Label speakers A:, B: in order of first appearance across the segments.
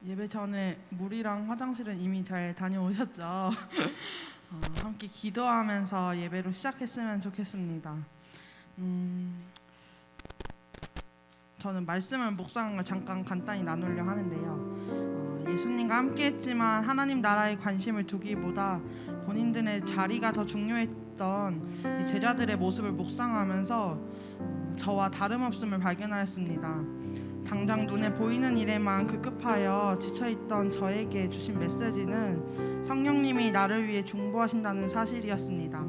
A: 예배 전에 물이랑 화장실은 이미 잘 다녀오셨죠? 함께 기도하면서 예배로 시작했으면 좋겠습니다. 저는 말씀을 묵상을 잠깐 간단히 나누려 하는데요. 예수님과 함께했지만 하나님 나라에 관심을 두기보다 본인들의 자리가 더 중요했던 이 제자들의 모습을 묵상하면서 저와 다름없음을 발견하였습니다. 당장 눈에 보이는 일에만 급급하여 지쳐있던 저에게 주신 메시지는 성령님이 나를 위해 중보하신다는 사실이었습니다.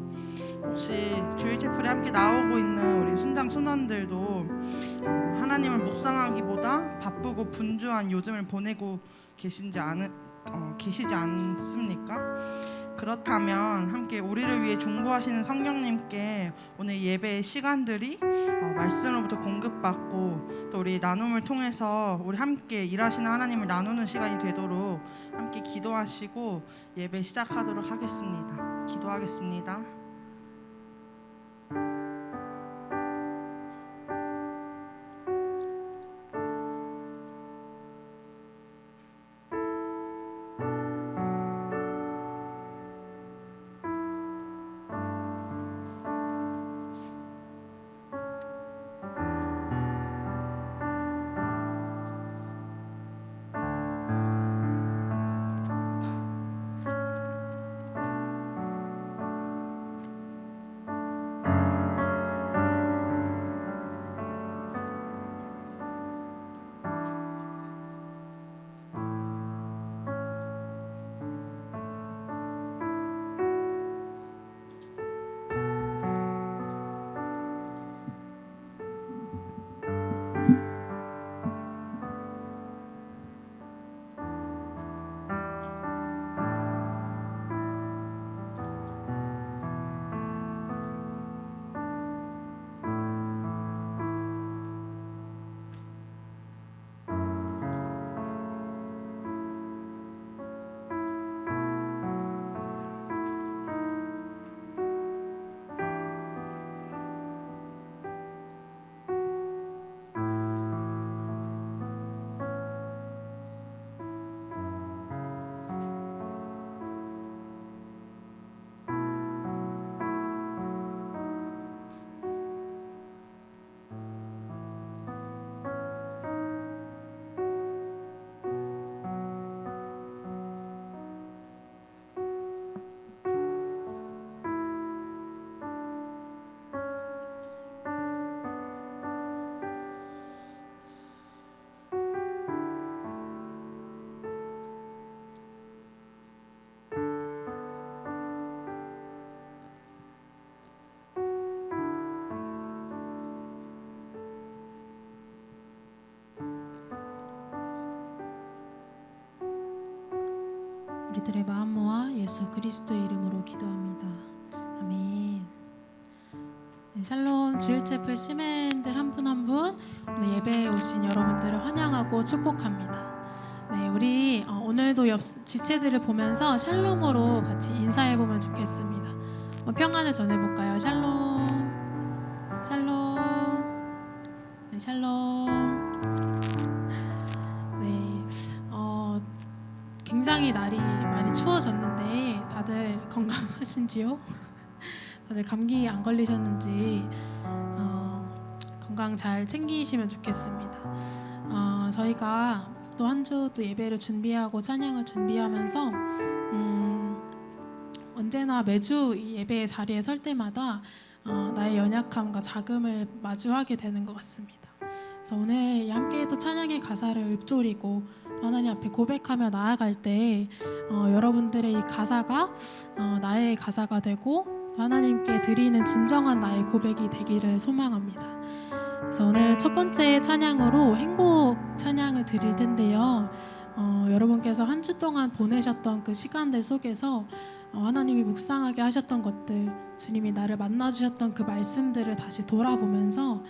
A: 혹시 주일체플에 함께 나오고 있는 우리 순장 순원들도 하나님을 묵상하기보다 바쁘고 분주한 요즘을 보내고 계시지 않습니까? 그렇다면 함께 우리를 위해 중보하시는 성령님께 오늘 예배의 시간들이 말씀으로부터 공급받고 또 우리 나눔을 통해서 우리 함께 일하시는 하나님을 나누는 시간이 되도록 함께 기도하시고 예배 시작하도록 하겠습니다. 기도하겠습니다.
B: 우리들의 마음 모아 예수 그리스도의 이름으로 기도합니다. 아멘. 네, 샬롬 주일체플 시멘들 한 분 한 분 오늘 예배에 오신 여러분들을 환영하고 축복합니다. 네, 우리 오늘도 옆 지체들을 보면서 샬롬으로 같이 인사해보면 좋겠습니다. 평안을 전해볼까요? 샬롬, 샬롬, 네, 샬롬. 네, 굉장히 날이 많이 추워졌는데 다들 건강하신지요? 다들 감기 안 걸리셨는지 건강 잘 챙기시면 좋겠습니다. 저희가 또 한 주 또 예배를 준비하고 찬양을 준비하면서 언제나 매주 이 예배의 자리에 설 때마다 나의 연약함과 자금을 마주하게 되는 것 같습니다. 그래서 오늘 함께 또 찬양의 가사를 읊조리고 또 하나님 앞에 고백하며 나아갈 때 여러분들의 이 가사가 나의 가사가 되고 또 하나님께 드리는 진정한 나의 고백이 되기를 소망합니다. 그래서 오늘 첫 번째 찬양으로 행복 찬양을 드릴 텐데요. 여러분께서 한 주 동안 보내셨던 그 시간들 속에서 하나님이 묵상하게 하셨던 것들, 주님이 나를 만나주셨던 그 말씀들을 다시 돌아보면서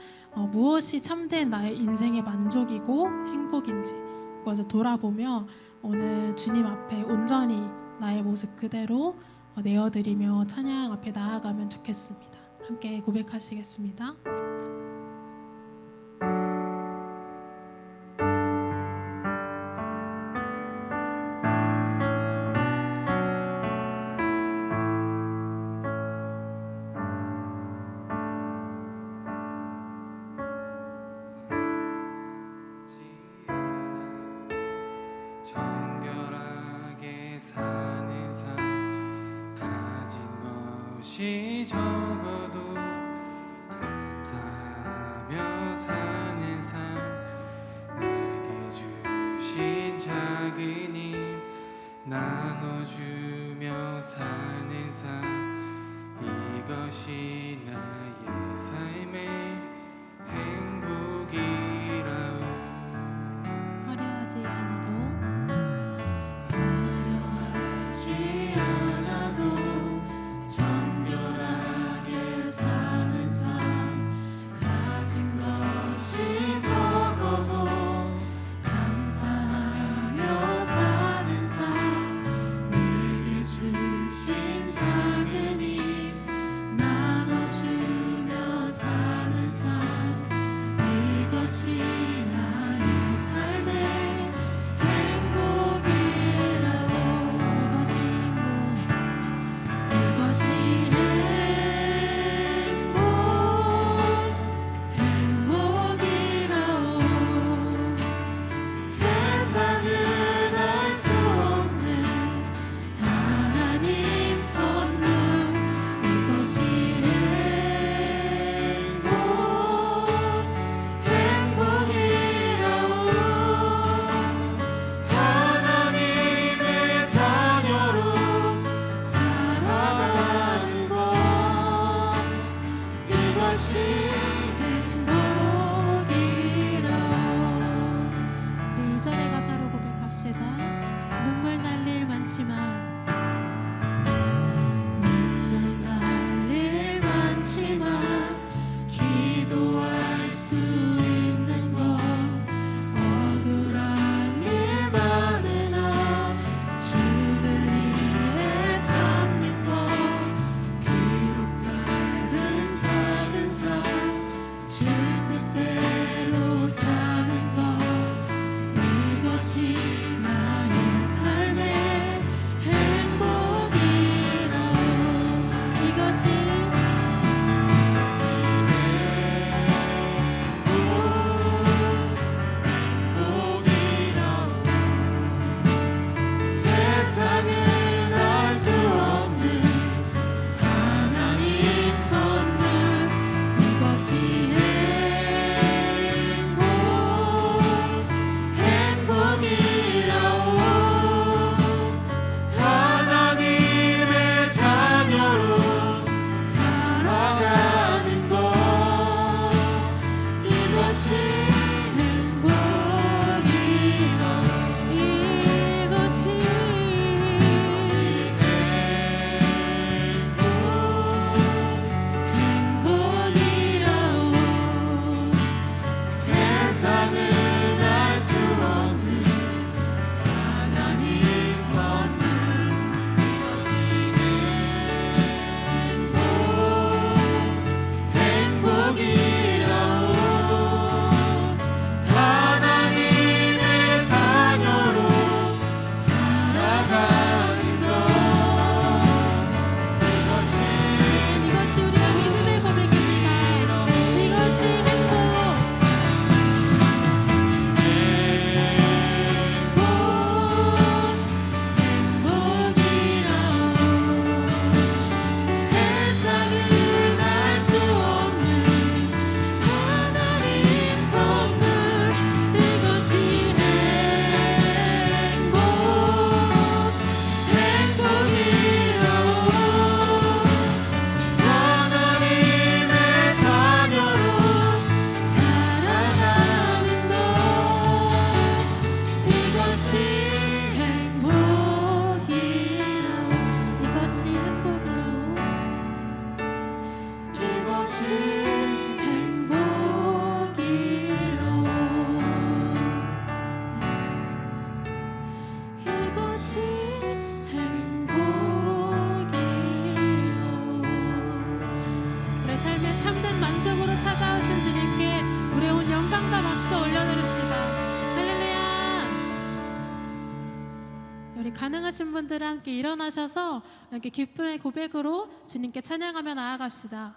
B: 무엇이 참된 나의 인생의 만족이고 행복인지 그것을 돌아보며 오늘 주님 앞에 온전히 나의 모습 그대로 내어드리며 찬양 앞에 나아가면 좋겠습니다. 함께 고백하시겠습니다.
C: 정결하게 사는 삶, 가진 것이 적어도 감사하며 사는 삶, 내게 주신 작은 힘 나눠주며 사는 삶, 이것이 나의 삶의 행복이라오.
B: 화려하지 않아도
C: 화려하지 않아도 정결하게 사는 삶, 가진 것이 적어도 감사하며 사는 삶, 내게 주신 작은 힘 나눠주며 사는 삶, 이것이 나의 삶의 행복이라오. 이것이 행복이라오. 세상은 알 수 없는 하나님 선물, 이것이 행복이라오. 하나님의 자녀로 살아가는 것, 이것이 행복이라오.
B: 우리 이전의 가사로 고백합시다. 눈물 날 일 많지만
C: 기도할 수 있는 것, 억울한 일 많으나 주를 위해 참는 것, 비록 짧은 작은 삶, 주 뜻대로 사는 것, 이것이 나의 삶의 행복이라오. 이것이 세상은 알 수 없는 하나님 선물, 이것이 행복이라오. 하나님의 자녀로 살아가는 것, 이것이 행복이라오. 세상은 알 수 없는 하나님 선물, 행복이라오. 하나님의 자녀로 살아가는 것,
B: 이것이 우리가 믿음의 고백입니다. 이것이
C: 세상은 알 수 없는 하나님 선물, 이것이 행복이라오. 하나님의 자녀로 살아가는 것, 이것이 행복이라오.
B: 이것이 행복이라오.
C: 이것이 행복이라오. 이것이 행복이라오.
B: 우리 삶의 참된 만족으로 찾아오신 주님께 우리의 온 영광과 박수 올려드립시다. 할렐루야. 우리 가능하신 분들은 함께 일어나셔서 이렇게 기쁨의 고백으로 주님께 찬양하며 나아갑시다.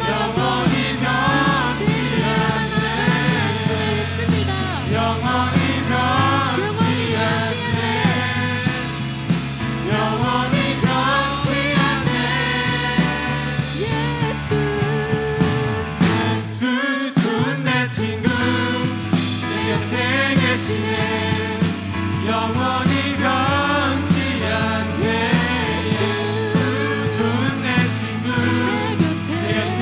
C: 영원히 변치 않네 영원히 변치 않네 영원히 변치 않네 예수 좋은 내 친구 내 곁에 계시네 영원히 변치 않네 예수 좋은 내 친구 내 곁에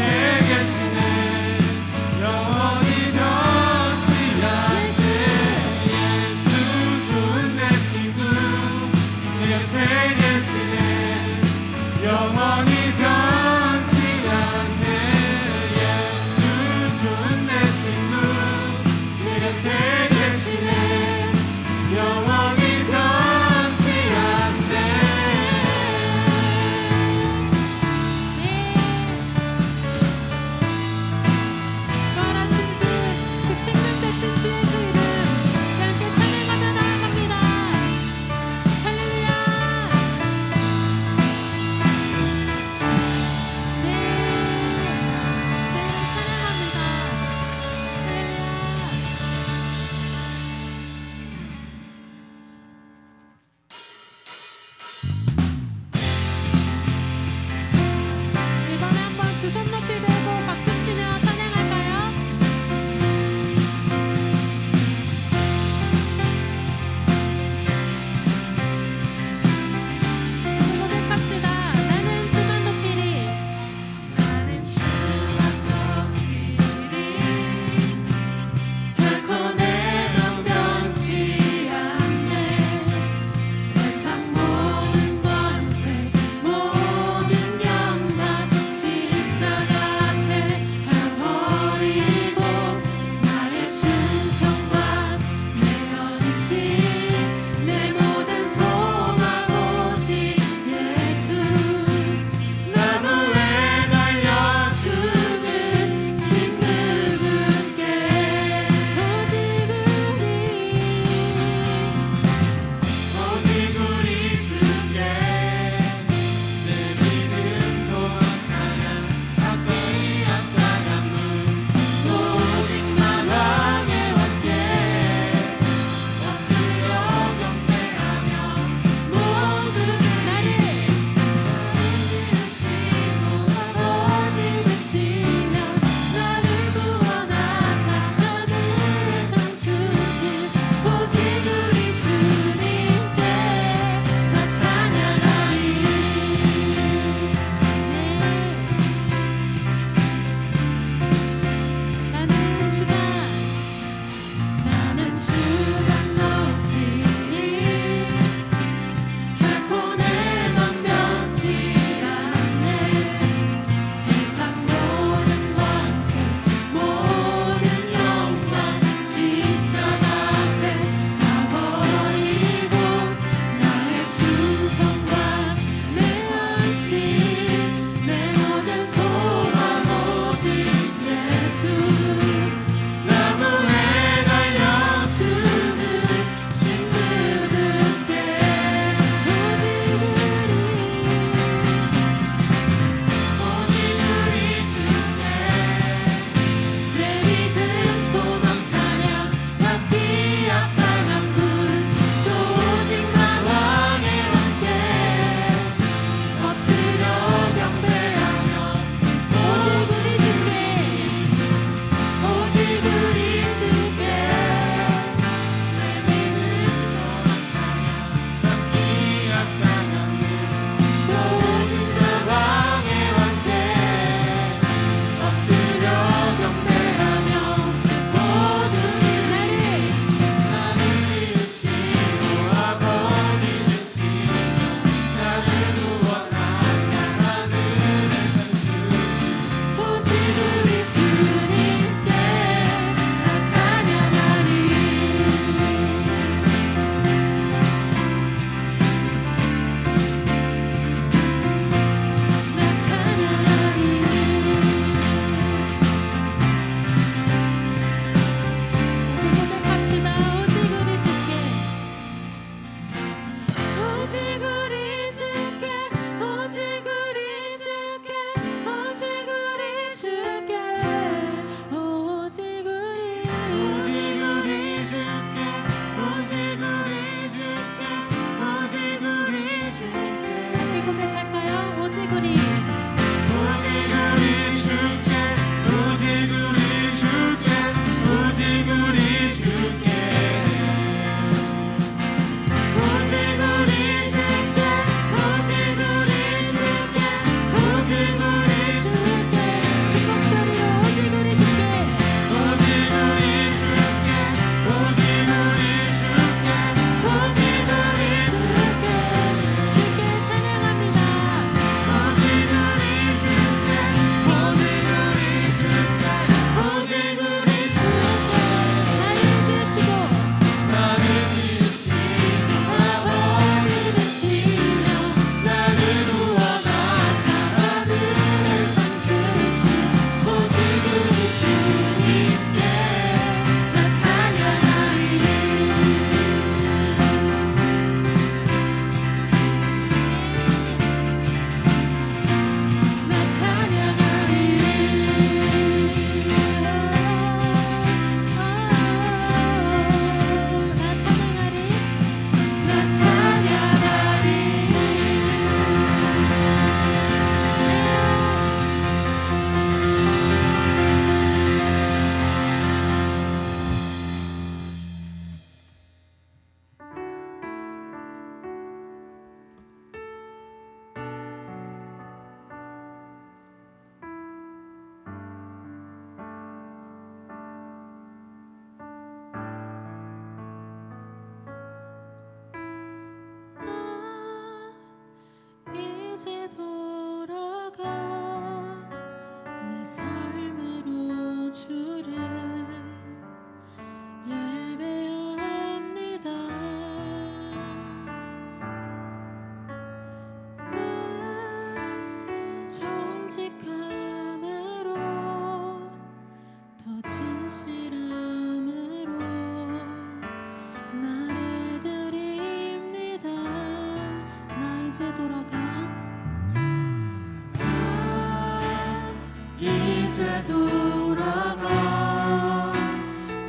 C: 이제 돌아가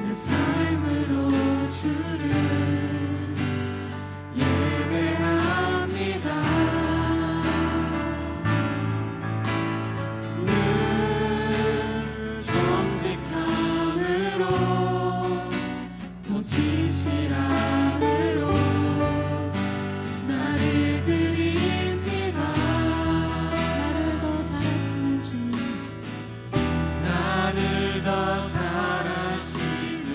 C: 내 삶으로 주를 예배합니다. 늘 정직함으로 또 진실함으로 나를 드립니다.
B: 나를 더 잘하시는 주님,
C: 나를 더 잘하시는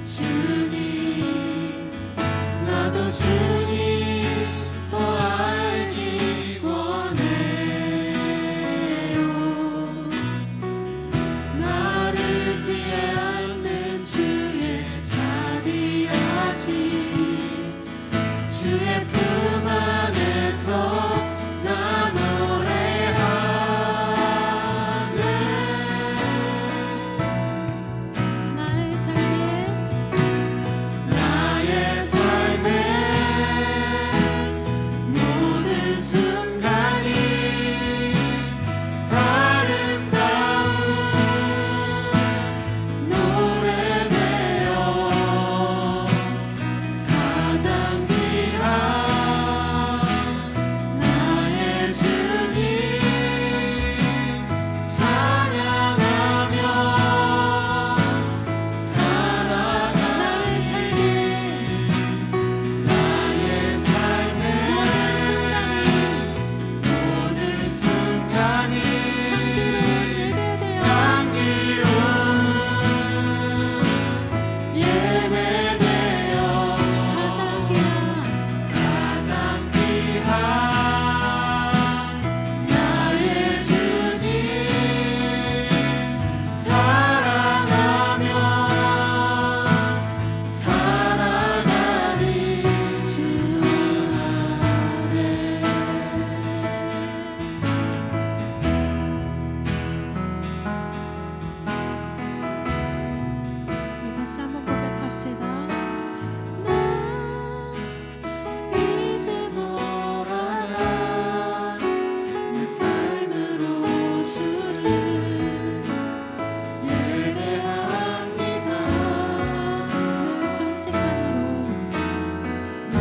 C: 주님, 나도 주님 더 알기 원해요. 마르지 않는 주의 자비하심, 주의 품 안에서 나 노래하네.
B: 나의 삶에
C: 나의 삶의 모든 순간이 아름다운 노래되어 가장 귀한 나의 주님 찬양하며 살아가.
B: 나의 삶에
C: 나의 삶의
B: 모든 순간이
C: 모든 순간이
B: 향기로운 예배되어
C: 향기로운 예배되어
B: 가장 귀한
C: 가장 귀한 나의 주님 사랑하며 살아가리 주 안에.
B: 우리 다시 한번 고백합시다. 나
C: 이제 돌아가 내 삶으로 주를 예배합니다.
B: 늘 정직함으로
C: 늘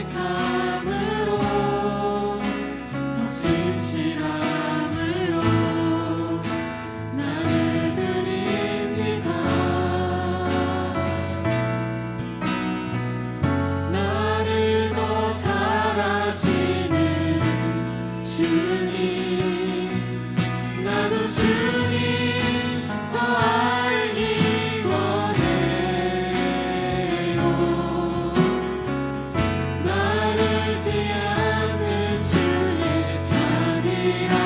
C: 정직함으로 더 진실함으로 나를 드립니다. 나를 더 잘하시는 주님, 나도 주님 더 알기 원해요. 마르지 않는 주의 자비하심,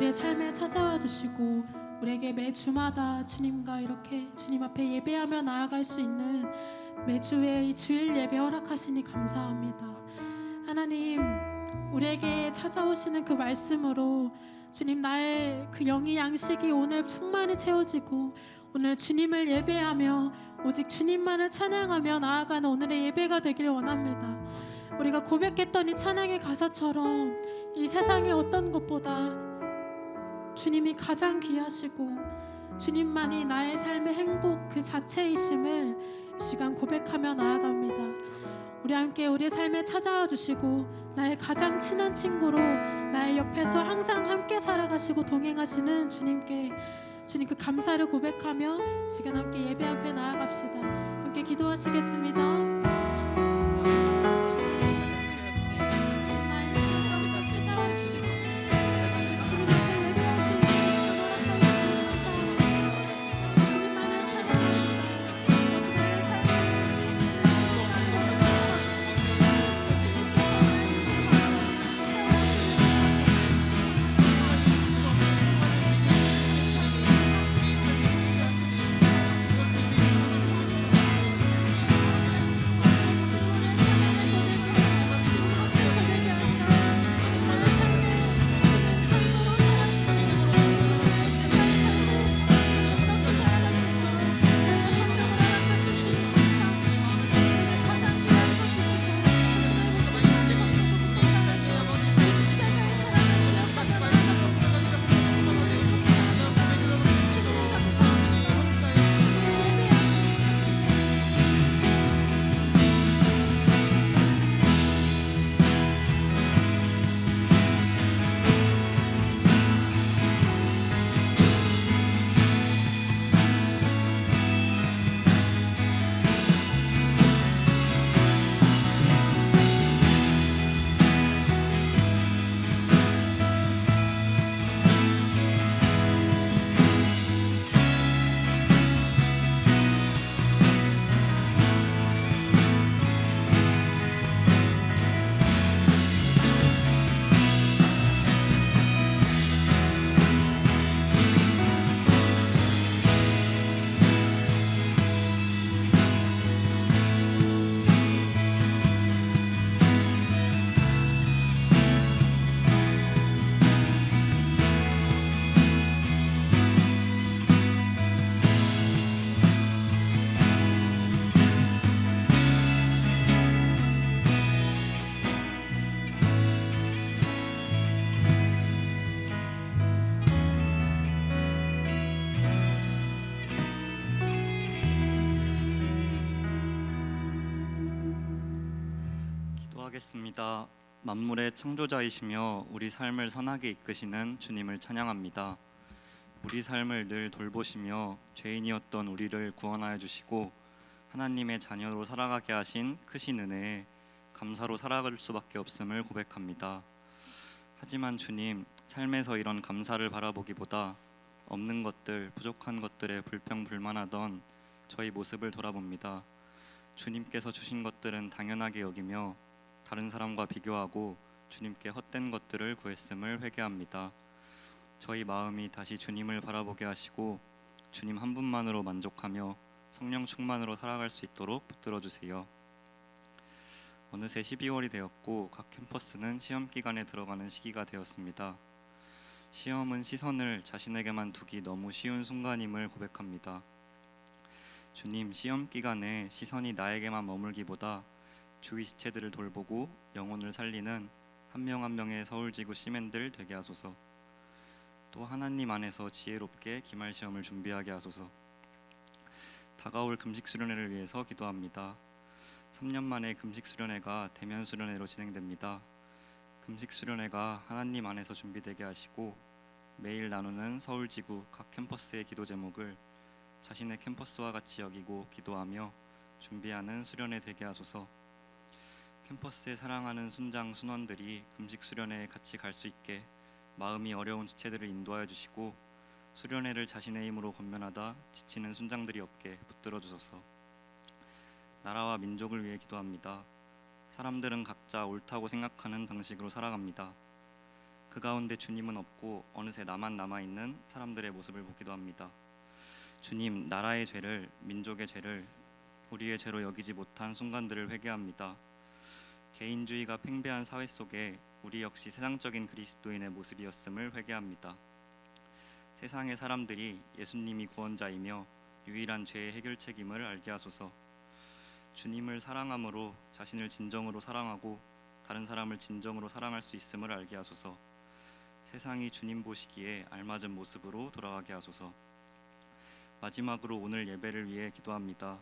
B: 우리의 삶에 찾아와 주시고 우리에게 매 주마다 주님과 이렇게 주님 앞에 예배하며 나아갈 수 있는 매주의 이 주일 예배 허락하시니 감사합니다. 하나님, 우리에게 찾아오시는 그 말씀으로 주님, 나의 그 영의 양식이 오늘 충만히 채워지고 오늘 주님을 예배하며 오직 주님만을 찬양하며 나아가는 오늘의 예배가 되길 원합니다. 우리가 고백했던 이 찬양의 가사처럼 이 세상의 어떤 것보다 주님이 가장 귀하시고 주님만이 나의 삶의 행복 그 자체이심을 이 시간 고백하며 나아갑니다. 우리 함께 우리의 삶에 찾아와 주시고 나의 가장 친한 친구로 나의 옆에서 항상 함께 살아가시고 동행하시는 주님께 주님 그 감사를 고백하며 시간 함께 예배 앞에 나아갑시다. 함께 기도하시겠습니다.
D: 기도하겠습니다. 만물의 창조자이시며 우리 삶을 선하게 이끄시는 주님을 찬양합니다. 우리 삶을 늘 돌보시며 죄인이었던 우리를 구원하여 주시고 하나님의 자녀로 살아가게 하신 크신 은혜에 감사로 살아갈 수밖에 없음을 고백합니다. 하지만 주님, 삶에서 이런 감사를 바라보기보다 없는 것들, 부족한 것들에 불평불만하던 저희 모습을 돌아봅니다. 주님께서 주신 것들은 당연하게 여기며 다른 사람과 비교하고 주님께 헛된 것들을 구했음을 회개합니다. 저희 마음이 다시 주님을 바라보게 하시고 주님 한 분만으로 만족하며 성령 충만으로 살아갈 수 있도록 붙들어 주세요. 어느새 12월이 되었고 각 캠퍼스는 시험 기간에 들어가는 시기가 되었습니다. 시험은 시선을 자신에게만 두기 너무 쉬운 순간임을 고백합니다. 주님, 시험 기간에 시선이 나에게만 머물기보다 주위 지체들을 돌보고 영혼을 살리는 한 명 한 명의 서울지구 시민들 되게 하소서. 또 하나님 안에서 지혜롭게 기말 시험을 준비하게 하소서. 다가올 금식 수련회를 위해서 기도합니다. 3년 만에 금식 수련회가 대면 수련회로 진행됩니다. 금식 수련회가 하나님 안에서 준비되게 하시고 매일 나누는 서울지구 각 캠퍼스의 기도 제목을 자신의 캠퍼스와 같이 여기고 기도하며 준비하는 수련회 되게 하소서. 캠퍼스에 사랑하는 순장 순원들이 금식 수련회에 같이 갈 수 있게 마음이 어려운 지체들을 인도하여 주시고 수련회를 자신의 힘으로 건면하다 지치는 순장들이 없게 붙들어 주소서. 나라와 민족을 위해 기도합니다. 사람들은 각자 옳다고 생각하는 방식으로 살아갑니다. 그 그 가운데 주님은 없고 어느새 나만 남아있는 사람들의 모습을 보기도 합니다. 주님, 나라의 죄를, 민족의 죄를, 우리의 죄로 여기지 못한 순간들을 회개합니다. 개인주의가 팽배한 사회 속에 우리 역시 세상적인 그리스도인의 모습이었음을 회개합니다. 세상의 사람들이 예수님이 구원자이며 유일한 죄의 해결책임을 알게 하소서. 주님을 사랑함으로 자신을 진정으로 사랑하고 다른 사람을 진정으로 사랑할 수 있음을 알게 하소서. 세상이 주님 보시기에 알맞은 모습으로 돌아가게 하소서. 마지막으로 오늘 예배를 위해 기도합니다.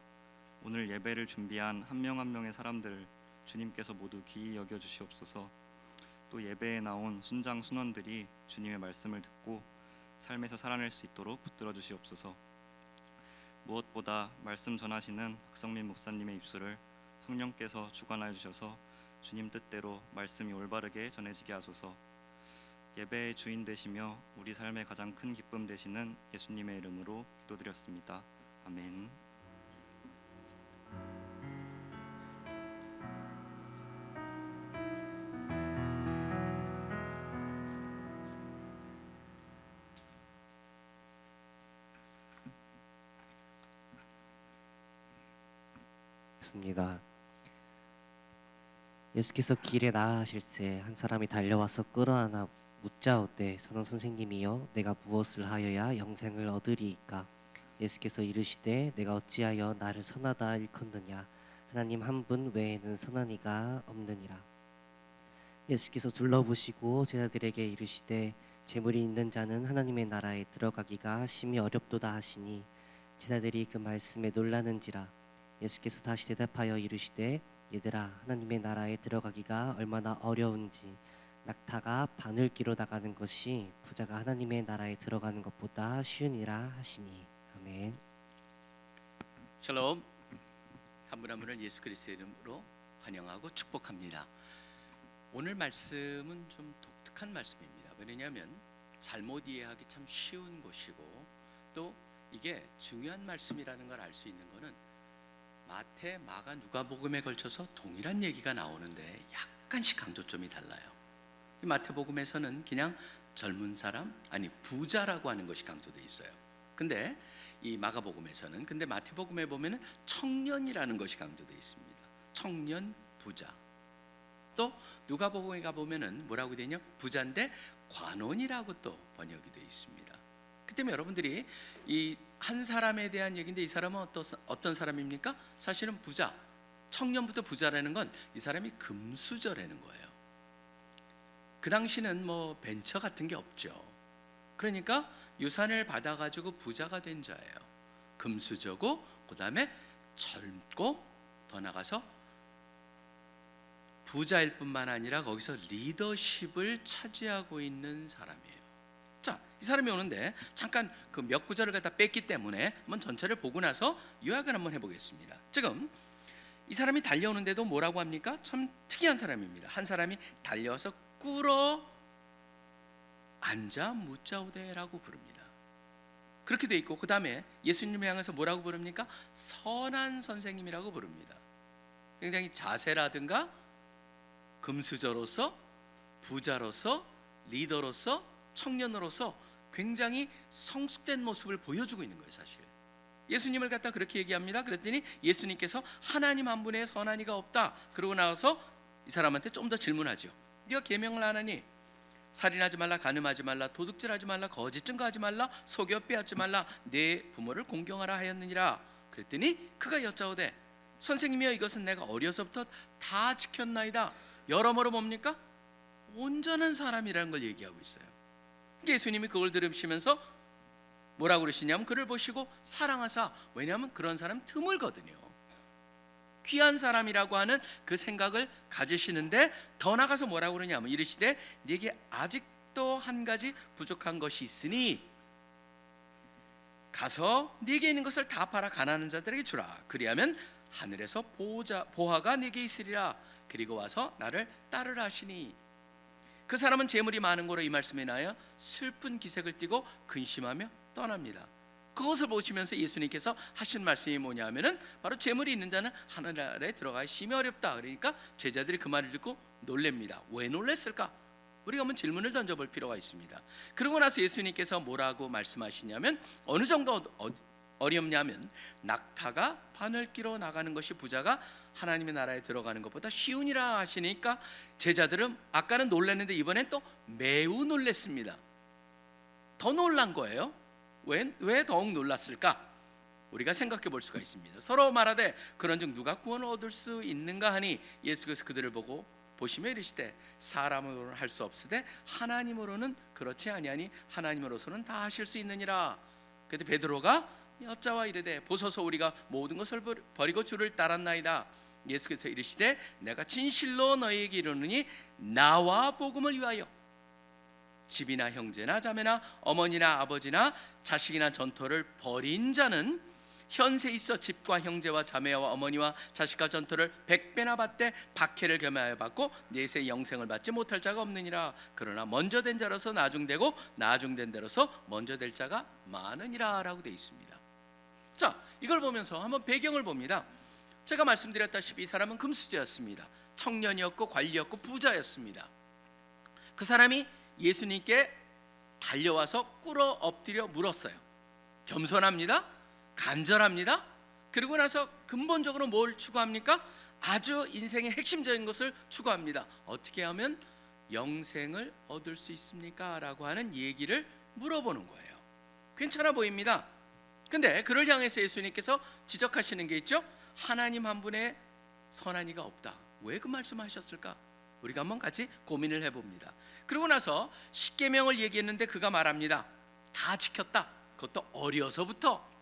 D: 오늘 예배를 준비한 한 명 한 명의 사람들 주님께서 모두 귀히 여겨 주시옵소서. 또 예배에 나온 순장 순원들이 주님의 말씀을 듣고 삶에서 살아낼 수 있도록 붙들어 주시옵소서. 무엇보다 말씀 전하시는 박성민 목사님의 입술을 성령께서 주관하여 주셔서 주님 뜻대로 말씀이 올바르게 전해지게 하소서. 예배의 주인 되시며 우리 삶의 가장 큰 기쁨 되시는 예수님의 이름으로 기도드렸습니다. 아멘.
E: 습니다. 예수께서 길에 나아가실새 한 사람이 달려와서 끌어안아 묻자오되 선원 선생님이여 내가 무엇을 하여야 영생을 얻으리이까? 예수께서 이르시되 내가 어찌하여 나를 선하다 일컫느냐? 하나님 한 분 외에는 선한 이가 없느니라. 예수께서 둘러보시고 제자들에게 이르시되 재물이 있는 자는 하나님의 나라에 들어가기가 심히 어렵도다 하시니 제자들이 그 말씀에 놀라는지라. 예수께서 다시 대답하여 이르시되 얘들아 하나님의 나라에 들어가기가 얼마나 어려운지 낙타가 바늘기로 나가는 것이 부자가 하나님의 나라에 들어가는 것보다 쉬우니라 하시니. 아멘.
C: 샬롬. 한 분 한 분을 예수 그리스도의 이름으로 환영하고 축복합니다. 오늘 말씀은 좀 독특한 말씀입니다. 왜냐하면 잘못 이해하기 참 쉬운 것이고 또 이게 중요한 말씀이라는 걸 알 수 있는 것은 마태, 마가, 누가복음에 걸쳐서 동일한 얘기가 나오는데 약간씩 강조점이 달라요. 이 마태복음에서는 그냥 젊은 사람, 아니 부자라고 하는 것이 강조되어 있어요. 근데 이 마가복음에서는, 근데 마태복음에 보면은 청년이라는 것이 강조되어 있습니다. 청년, 부자. 또 누가복음에 가 보면은 뭐라고 되냐? 부자인데 관원이라고 또 번역이 되어 있습니다. 그 때문에 여러분들이 이 한 사람에 대한 얘기인데 이 사람은 어떤 사람입니까? 사실은 부자, 청년부터 부자라는 건 이 사람이 금수저라는 거예요. 그 당시는 뭐 벤처 같은 게 없죠. 그러니까 유산을 받아가지고 부자가 된 자예요. 금수저고 그 다음에 젊고 더 나가서 부자일 뿐만 아니라 거기서 리더십을 차지하고 있는 사람이에요. 자, 이 사람이 오는데 잠깐 그 몇 구절을 갖다 뺐기 때문에 한번 전체를 보고 나서 요약을 한번 해보겠습니다. 지금 이 사람이 달려오는데도 뭐라고 합니까? 참 특이한 사람입니다. 한 사람이 달려와서 꿇어 앉아 묻자오되라고 부릅니다. 그렇게 돼 있고 그 다음에 예수님을 향해서 뭐라고 부릅니까? 선한 선생님이라고 부릅니다. 굉장히 자세라든가 금수저로서, 부자로서, 리더로서, 청년으로서 굉장히 성숙된 모습을 보여주고 있는 거예요. 사실 예수님을 갖다 그렇게 얘기합니다. 그랬더니 예수님께서 하나님 한 분의 선한 이가 없다. 그러고 나서 이 사람한테 좀 더 질문하죠. 네가 계명을 안 하니? 살인하지 말라, 간음하지 말라, 도둑질하지 말라, 거짓 증거하지 말라, 속여 빼앗지 말라, 내 부모를 공경하라 하였느니라. 그랬더니 그가 여짜오되 선생님이여 이것은 내가 어려서부터 다 지켰나이다. 여러모로 뭡니까? 온전한 사람이라는 걸 얘기하고 있어요. 예수님이 그걸 들으시면서 뭐라고 그러시냐면 그를 보시고 사랑하사, 왜냐하면 그런 사람 드물거든요. 귀한 사람이라고 하는 그 생각을 가지시는데 더 나가서 뭐라고 그러냐면 이르시되 네게 아직도 한 가지 부족한 것이 있으니 가서 네게 있는 것을 다 팔아 가난한 자들에게 주라. 그리하면 하늘에서 보화가 네게 있으리라. 그리고 와서 나를 따르라 하시니 그 사람은 재물이 많은 거로 이 말씀에 인하여 슬픈 기색을 띠고 근심하며 떠납니다. 그것을 보시면서 예수님께서 하신 말씀이 뭐냐 하면은 바로 재물이 있는 자는 하늘 나라에 들어가기 심히 어렵다. 그러니까 제자들이 그 말을 듣고 놀랍니다. 왜 놀랬을까? 우리가 한번 질문을 던져볼 필요가 있습니다. 그러고 나서 예수님께서 뭐라고 말씀하시냐면 어느 정도 어렵냐면 낙타가 바늘 끼러 나가는 것이 부자가 하나님의 나라에 들어가는 것보다 쉬우니라 하시니까 제자들은 아까는 놀랐는데 이번엔 또 매우 놀랐습니다. 더 놀란 거예요. 왜 더욱 놀랐을까? 우리가 생각해 볼 수가 있습니다. 서로 말하되 그런즉 누가 구원을 얻을 수 있는가 하니 예수께서 그들을 보고 보시며 이르시되 사람으로는 할 수 없으되 하나님으로는 그렇지 아니하니 하나님으로서는 다 하실 수 있느니라. 그때 베드로가 여짜와 이르되 보소서 우리가 모든 것을 버리고 주를 따랐나이다. 예수께서 이르시되 내가 진실로 너희에게 이르노니 나와 복음을 위하여 집이나 형제나 자매나 어머니나 아버지나 자식이나 전토를 벌인 자는 현세 있어 집과 형제와 자매와 어머니와 자식과 전토를 100배나 받되 박해를 겸하여 받고 내세 영생을 받지 못할 자가 없느니라. 그러나 먼저 된 자로서 나중되고 나중된 자로서 먼저 될 자가 많으니라 라고 되어 있습니다. 자, 이걸 보면서 한번 배경을 봅니다. 제가 말씀드렸다시피 이 사람은 금수저였습니다. 청년이었고 관리였고 부자였습니다. 그 사람이 예수님께 달려와서 꿇어 엎드려 물었어요. 겸손합니다. 간절합니다. 그리고 나서 근본적으로 뭘 추구합니까? 아주 인생의 핵심적인 것을 추구합니다. 어떻게 하면 영생을 얻을 수 있습니까? 라고 하는 얘기를 물어보는 거예요. 괜찮아 보입니다. 근데 그를 향해서 예수님께서 지적하시는 게 있죠. 하나님 한 분의 선한 이가 없다. 왜 그 말씀하셨을까? 우리가 한번 같이 고민을 해봅니다. 그러고 나서 십계명을 얘기했는데 그가 말합니다. 다 지켰다. 그것도 어려서부터.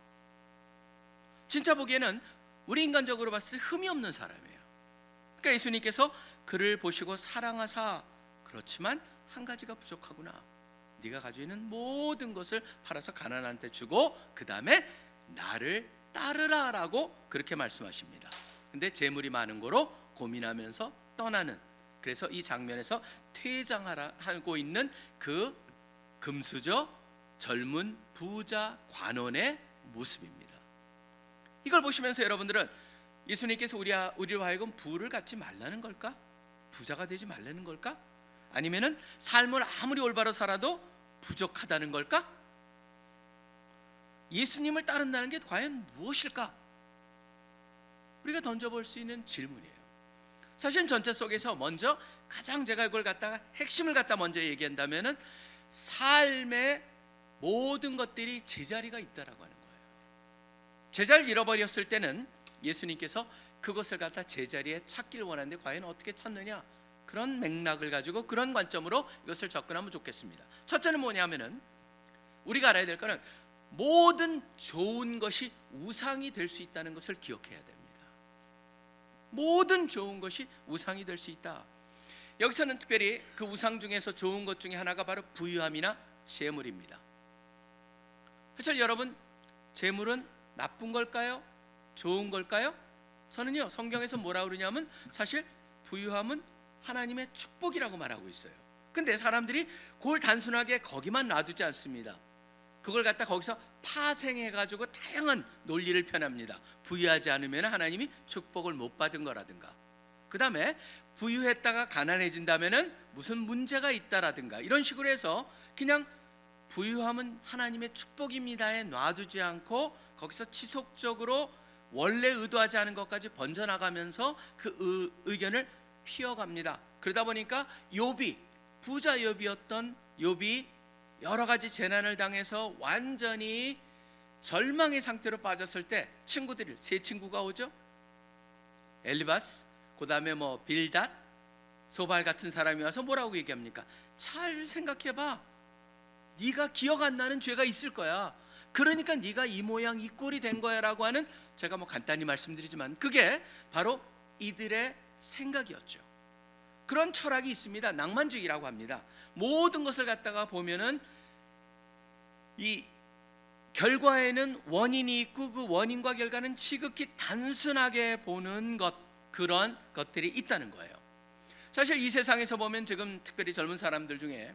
C: 진짜 보기에는 우리 인간적으로 봤을 때 흠이 없는 사람이에요. 그러니까 예수님께서 그를 보시고 사랑하사 그렇지만 한 가지가 부족하구나. 네가 가지고 있는 모든 것을 팔아서 가난한테 주고 그 다음에 나를 따르라 라고 그렇게 말씀하십니다. 근데 재물이 많은 거로 고민하면서 떠나는, 그래서 이 장면에서 퇴장하고 있는 그 금수저 젊은 부자 관원의 모습입니다. 이걸 보시면서 여러분들은 예수님께서 우리로 하여금 부를 갖지 말라는 걸까? 부자가 되지 말라는 걸까? 아니면은 삶을 아무리 올바로 살아도 부족하다는 걸까? 예수님을 따른다는 게 과연 무엇일까? 우리가 던져볼 수 있는 질문이에요. 사실 전체 속에서 먼저 가장 제가 이걸 갖다가 핵심을 갖다 먼저 얘기한다면은 삶의 모든 것들이 제자리가 있다라고 하는 거예요. 제자리를 잃어버렸을 때는 예수님께서 그것을 갖다 제자리에 찾기를 원하는데 과연 어떻게 찾느냐? 그런 맥락을 가지고 그런 관점으로 이것을 접근하면 좋겠습니다. 첫째는 뭐냐면은 우리가 알아야 될 거는 모든 좋은 것이 우상이 될 수 있다는 것을 기억해야 됩니다. 모든 좋은 것이 우상이 될 수 있다. 여기서는 특별히 그 우상 중에서 좋은 것 중에 하나가 바로 부유함이나 재물입니다. 사실 여러분, 재물은 나쁜 걸까요? 좋은 걸까요? 저는요, 성경에서 뭐라 그러냐면 사실 부유함은 하나님의 축복이라고 말하고 있어요. 근데 사람들이 그걸 단순하게 거기만 놔두지 않습니다. 그걸 갖다 거기서 파생해가지고 다양한 논리를 펴냅니다. 부유하지 않으면 하나님이 축복을 못 받은 거라든가, 그 다음에 부유했다가 가난해진다면 무슨 문제가 있다라든가, 이런 식으로 해서 그냥 부유함은 하나님의 축복입니다에 놔두지 않고 거기서 지속적으로 원래 의도하지 않은 것까지 번져나가면서 그 의견을 피워갑니다. 그러다 보니까 욥이, 부자 욥이었던 욥이 여러 가지 재난을 당해서 완전히 절망의 상태로 빠졌을 때 친구들이, 세 친구가 오죠. 엘리바스, 그 다음에 빌닷, 소발 같은 사람이 와서 뭐라고 얘기합니까? 잘 생각해봐. 네가 기억 안 나는 죄가 있을 거야. 그러니까 네가 이 모양 이 꼴이 된 거야 라고 하는, 제가 간단히 말씀드리지만 그게 바로 이들의 생각이었죠. 그런 철학이 있습니다. 낭만주의라고 합니다. 모든 것을 갖다가 보면은 이 결과에는 원인이 있고 그 원인과 결과는 지극히 단순하게 보는 것, 그런 것들이 있다는 거예요. 사실 이 세상에서 보면 지금 특별히 젊은 사람들 중에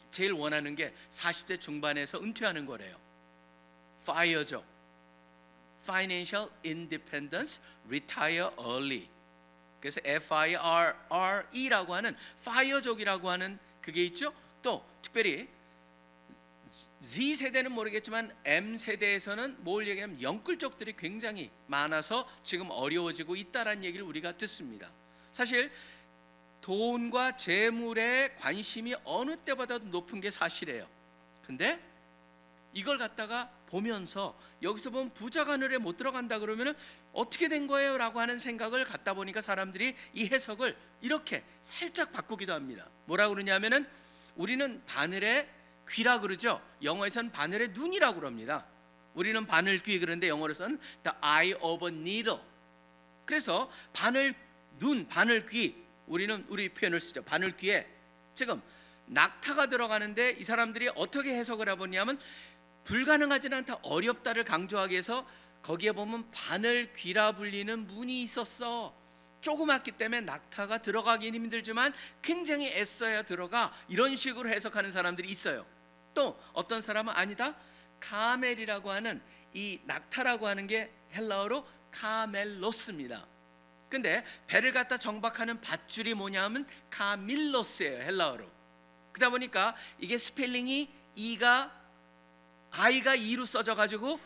C: 제일 원하는 게 40대 중반에서 은퇴하는 거래요. FIRE죠. Financial Independence, Retire Early. 그래서 FIRE라고 하는 FIRE족이라고 하는 그게 있죠. 또 특별히 Z 세대는 모르겠지만 M 세대에서는 뭘 얘기하면 영끌족들이 굉장히 많아서 지금 어려워지고 있다라는 얘기를 우리가 듣습니다. 사실 돈과 재물에 관심이 어느 때보다도 높은 게 사실이에요. 근데 이걸 갖다가 보면서 여기서 보면 부자가 하늘에 못 들어간다 그러면은 어떻게 된 거예요? 라고 하는 생각을 갖다 보니까 사람들이 이 해석을 이렇게 살짝 바꾸기도 합니다. 뭐라고 그러냐면은 우리는 바늘의 귀라 그러죠. 영어에서는 바늘의 눈이라고 그럽니다. 우리는 바늘귀 그런데 영어로서는 the eye of a needle. 그래서 바늘 눈, 바늘귀, 우리는 우리 표현을 쓰죠. 바늘귀에 지금 낙타가 들어가는데 이 사람들이 어떻게 해석을 해보냐면 불가능하지는 않다, 어렵다를 강조하기 위해서 거기에 보면 바늘귀라 불리는 문이 있었어. 조그맣기 때문에 낙타가 들어가긴 힘들지만 굉장히 애써야 들어가. 이런 식으로 해석하는 사람들이 있어요. 또 어떤 사람은 아니다, 카멜이라고 하는 이 낙타라고 하는 게 헬라어로 카멜로스입니다. 근데 배를 갖다 정박하는 밧줄이 뭐냐면 카밀로스예요, 헬라어로. 그러다 보니까 이게 스펠링이 I가 E로 써져 가지고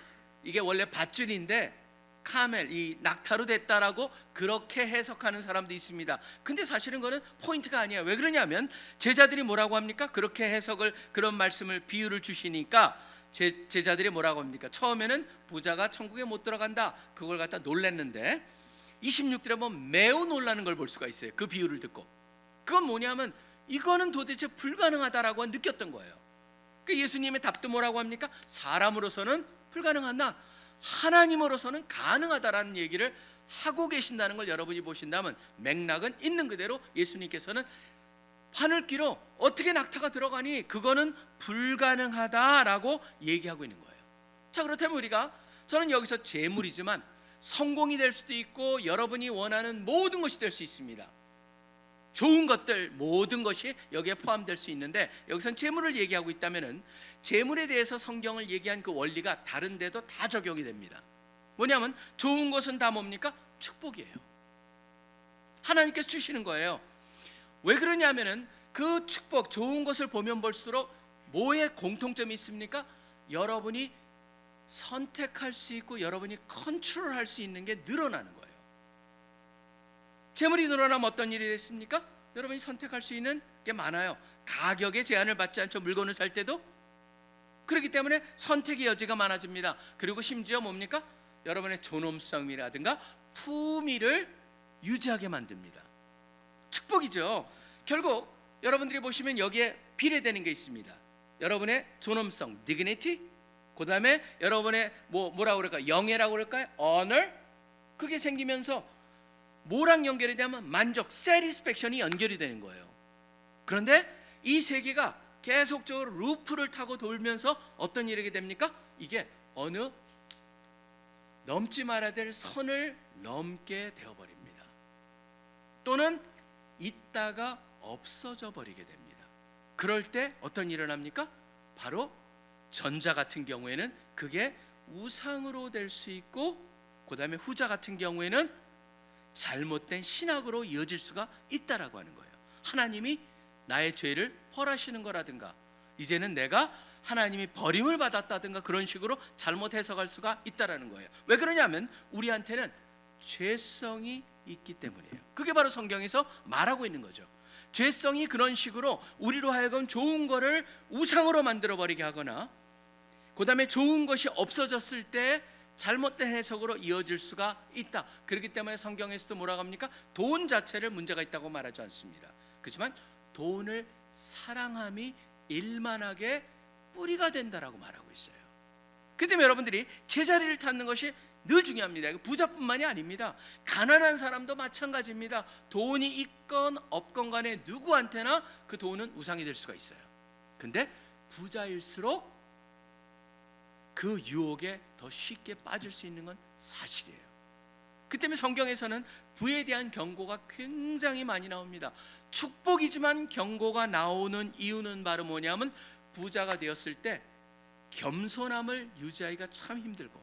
C: 이게 원래 밧줄인데 카멜, 이 낙타로 됐다라고 그렇게 해석하는 사람도 있습니다. 근데 사실은 그거는 포인트가 아니에요. 왜 그러냐면 제자들이 뭐라고 합니까? 그렇게 해석을, 그런 말씀을, 비유를 주시니까 제자들이 뭐라고 합니까? 처음에는 부자가 천국에 못 들어간다, 그걸 갖다 놀랬는데 26절에 보면 매우 놀라는 걸 볼 수가 있어요. 그 비유를 듣고. 그건 뭐냐면 이거는 도대체 불가능하다라고 느꼈던 거예요. 그 예수님의 답도 뭐라고 합니까? 사람으로서는 불가능하나 하나님으로서는 가능하다라는 얘기를 하고 계신다는 걸 여러분이 보신다면 맥락은 있는 그대로 예수님께서는 바늘귀로 어떻게 낙타가 들어가니 그거는 불가능하다라고 얘기하고 있는 거예요. 자, 그렇다면 우리가, 저는 여기서 재물이지만 성공이 될 수도 있고 여러분이 원하는 모든 것이 될 수 있습니다. 좋은 것들 모든 것이 여기에 포함될 수 있는데 여기선 재물을 얘기하고 있다면은 재물에 대해서 성경을 얘기한 그 원리가 다른 데도 다 적용이 됩니다. 뭐냐면 좋은 것은 다 뭡니까? 축복이에요. 하나님께서 주시는 거예요. 왜 그러냐면은 그 축복, 좋은 것을 보면 볼수록 뭐에 공통점이 있습니까? 여러분이 선택할 수 있고 여러분이 컨트롤할 수 있는 게 늘어나는 거예요. 재물이 늘어나면 어떤 일이 됐습니까? 여러분이 선택할 수 있는 게 많아요. 가격에 제한을 받지 않죠. 물건을 살 때도. 그렇기 때문에 선택의 여지가 많아집니다. 그리고 심지어 뭡니까? 여러분의 존엄성이라든가 품위를 유지하게 만듭니다. 축복이죠. 결국 여러분들이 보시면 여기에 비례되는 게 있습니다. 여러분의 존엄성, dignity, 그 다음에 여러분의 뭐라고 그럴까요? 영예라고 그럴까요? honor, 그게 생기면서 뭐랑 연결이 되면 만족, satisfaction이 연결이 되는 거예요. 그런데 이 세 개가 계속적으로 루프를 타고 돌면서 어떤 일이 됩니까? 이게 어느 넘지 말아야 될 선을 넘게 되어버립니다. 또는 있다가 없어져 버리게 됩니다. 그럴 때 어떤 일이 일어납니까? 바로 전자 같은 경우에는 그게 우상으로 될 수 있고, 그 다음에 후자 같은 경우에는 잘못된 신학으로 이어질 수가 있다라고 하는 거예요. 하나님이 나의 죄를 벌하시는 거라든가, 이제는 내가 하나님이 버림을 받았다든가 그런 식으로 잘못 해석할 수가 있다라는 거예요. 왜 그러냐면 우리한테는 죄성이 있기 때문이에요. 그게 바로 성경에서 말하고 있는 거죠. 죄성이 그런 식으로 우리로 하여금 좋은 거를 우상으로 만들어버리게 하거나, 그 다음에 좋은 것이 없어졌을 때 잘못된 해석으로 이어질 수가 있다. 그렇기 때문에 성경에서도 뭐라고 합니까? 돈 자체를 문제가 있다고 말하지 않습니다. 그렇지만 돈을 사랑함이 일만하게 뿌리가 된다라고 말하고 있어요. 그렇기 때문에 여러분들이 제자리를 찾는 것이 늘 중요합니다. 부자뿐만이 아닙니다. 가난한 사람도 마찬가지입니다. 돈이 있건 없건 간에 누구한테나 그 돈은 우상이 될 수가 있어요. 근데 부자일수록 그 유혹에 더 쉽게 빠질 수 있는 건 사실이에요. 그 때문에 성경에서는 부에 대한 경고가 굉장히 많이 나옵니다. 축복이지만 경고가 나오는 이유는 바로 뭐냐면 부자가 되었을 때 겸손함을 유지하기가 참 힘들고,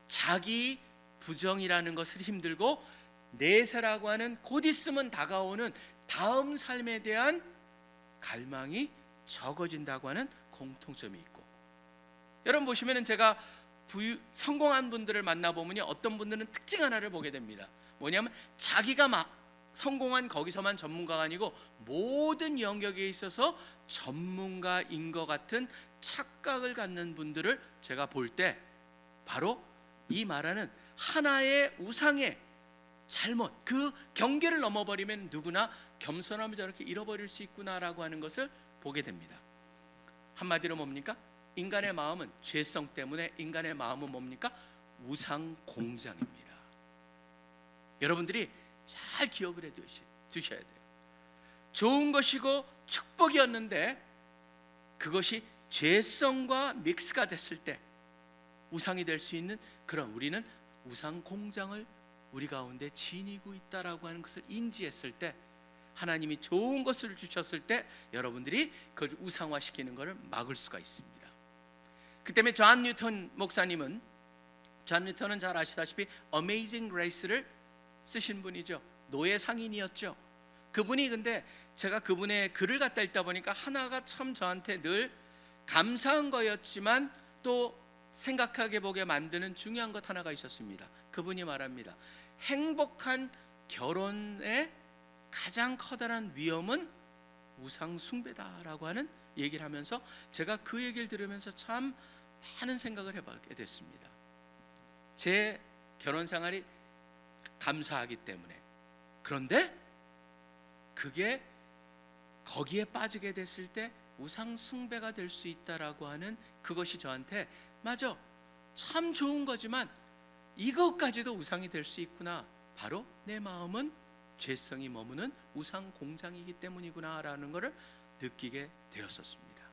C: 자기 부정이라는 것을 힘들고, 내세라고 하는 곧 있으면 다가오는 다음 삶에 대한 갈망이 적어진다고 하는 공통점이 있고, 여러분 보시면은 제가 성공한 분들을 만나보면요, 어떤 분들은 특징 하나를 보게 됩니다. 뭐냐면 자기가 성공한 거기서만 전문가가 아니고 모든 영역에 있어서 전문가인 것 같은 착각을 갖는 분들을 제가 볼 때 바로 이 말하는 하나의 우상의 잘못, 그 경계를 넘어버리면 누구나 겸손함을 저렇게 잃어버릴 수 있구나라고 하는 것을 보게 됩니다. 한마디로 뭡니까? 인간의 마음은 죄성 때문에 인간의 마음은 뭡니까? 우상 공장입니다. 여러분들이 잘 기억을 해 두셔야 돼요. 좋은 것이고 축복이었는데 그것이 죄성과 믹스가 됐을 때 우상이 될 수 있는 그런, 우리는 우상 공장을 우리 가운데 지니고 있다라고 하는 것을 인지했을 때, 하나님이 좋은 것을 주셨을 때 여러분들이 그걸 우상화시키는 것을 막을 수가 있습니다. 그 때문에 존 뉴턴 목사님은, 존 뉴턴은 잘 아시다시피 어메이징 그레이스를 쓰신 분이죠. 노예 상인이었죠. 그분이, 근데 제가 그분의 글을 갖다 읽다 보니까 하나가 참 저한테 늘 감사한 거였지만 또 생각하게 보게 만드는 중요한 것 하나가 있었습니다. 그분이 말합니다. 행복한 결혼의 가장 커다란 위험은 우상 숭배다라고 하는 얘기를 하면서 제가 그 얘기를 들으면서 참 많은 생각을 해보게 됐습니다. 제 결혼 생활이 감사하기 때문에. 그런데 그게 거기에 빠지게 됐을 때 우상 숭배가 될 수 있다라고 하는 그것이 저한테, 맞아, 참 좋은 거지만 이것까지도 우상이 될 수 있구나. 바로 내 마음은 죄성이 머무는 우상 공장이기 때문이구나라는 것을 느끼게 되었었습니다.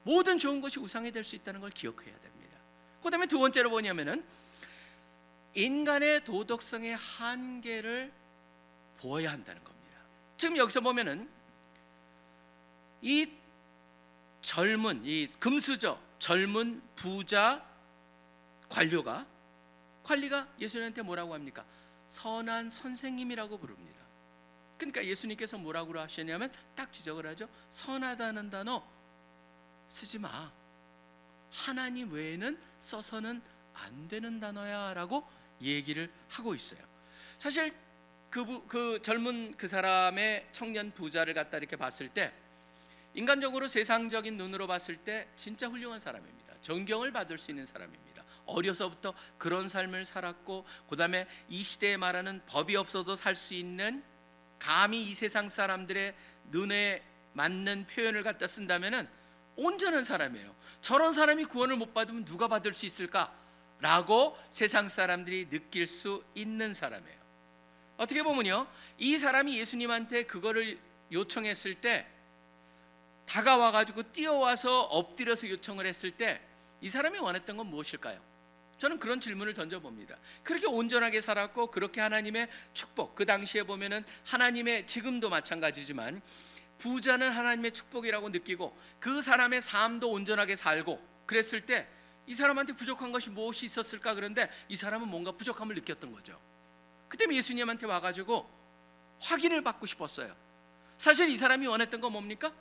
C: 모든 좋은 것이 우상이 될 수 있다는 걸 기억해야 됩니다. 그 다음에 두 번째로 뭐냐면은 인간의 도덕성의 한계를 보아야 한다는 겁니다. 지금 여기서 보면은 이 젊은, 이 금수저, 젊은 부자 관리가 예수님한테 뭐라고 합니까? 선한 선생님이라고 부릅니다. 그러니까 예수님께서 뭐라고 하시냐면 딱 지적을 하죠. 선하다는 단어 쓰지 마. 하나님 외에는 써서는 안 되는 단어야 라고 얘기를 하고 있어요. 사실 그 젊은 그 사람의 청년 부자를 갖다 이렇게 봤을 때 인간적으로 세상적인 눈으로 봤을 때 진짜 훌륭한 사람입니다. 존경을 받을 수 있는 사람입니다. 어려서부터 그런 삶을 살았고, 그 다음에 이 시대에 말하는 법이 없어도 살 수 있는, 감히 이 세상 사람들의 눈에 맞는 표현을 갖다 쓴다면은 온전한 사람이에요. 저런 사람이 구원을 못 받으면 누가 받을 수 있을까라고 세상 사람들이 느낄 수 있는 사람이에요. 어떻게 보면요, 이 사람이 예수님한테 그거를 요청했을 때, 다가와가지고 뛰어와서 엎드려서 요청을 했을 때 이 사람이 원했던 건 무엇일까요? 저는 그런 질문을 던져봅니다. 그렇게 온전하게 살았고 그렇게 하나님의 축복, 그 당시에 보면은 하나님의, 지금도 마찬가지지만 부자는 하나님의 축복이라고 느끼고 그 사람의 삶도 온전하게 살고 그랬을 때 이 사람한테 부족한 것이 무엇이 있었을까? 그런데 이 사람은 뭔가 부족함을 느꼈던 거죠. 그때 예수님한테 와가지고 확인을 받고 싶었어요. 사실 이 사람이 원했던 건 뭡니까?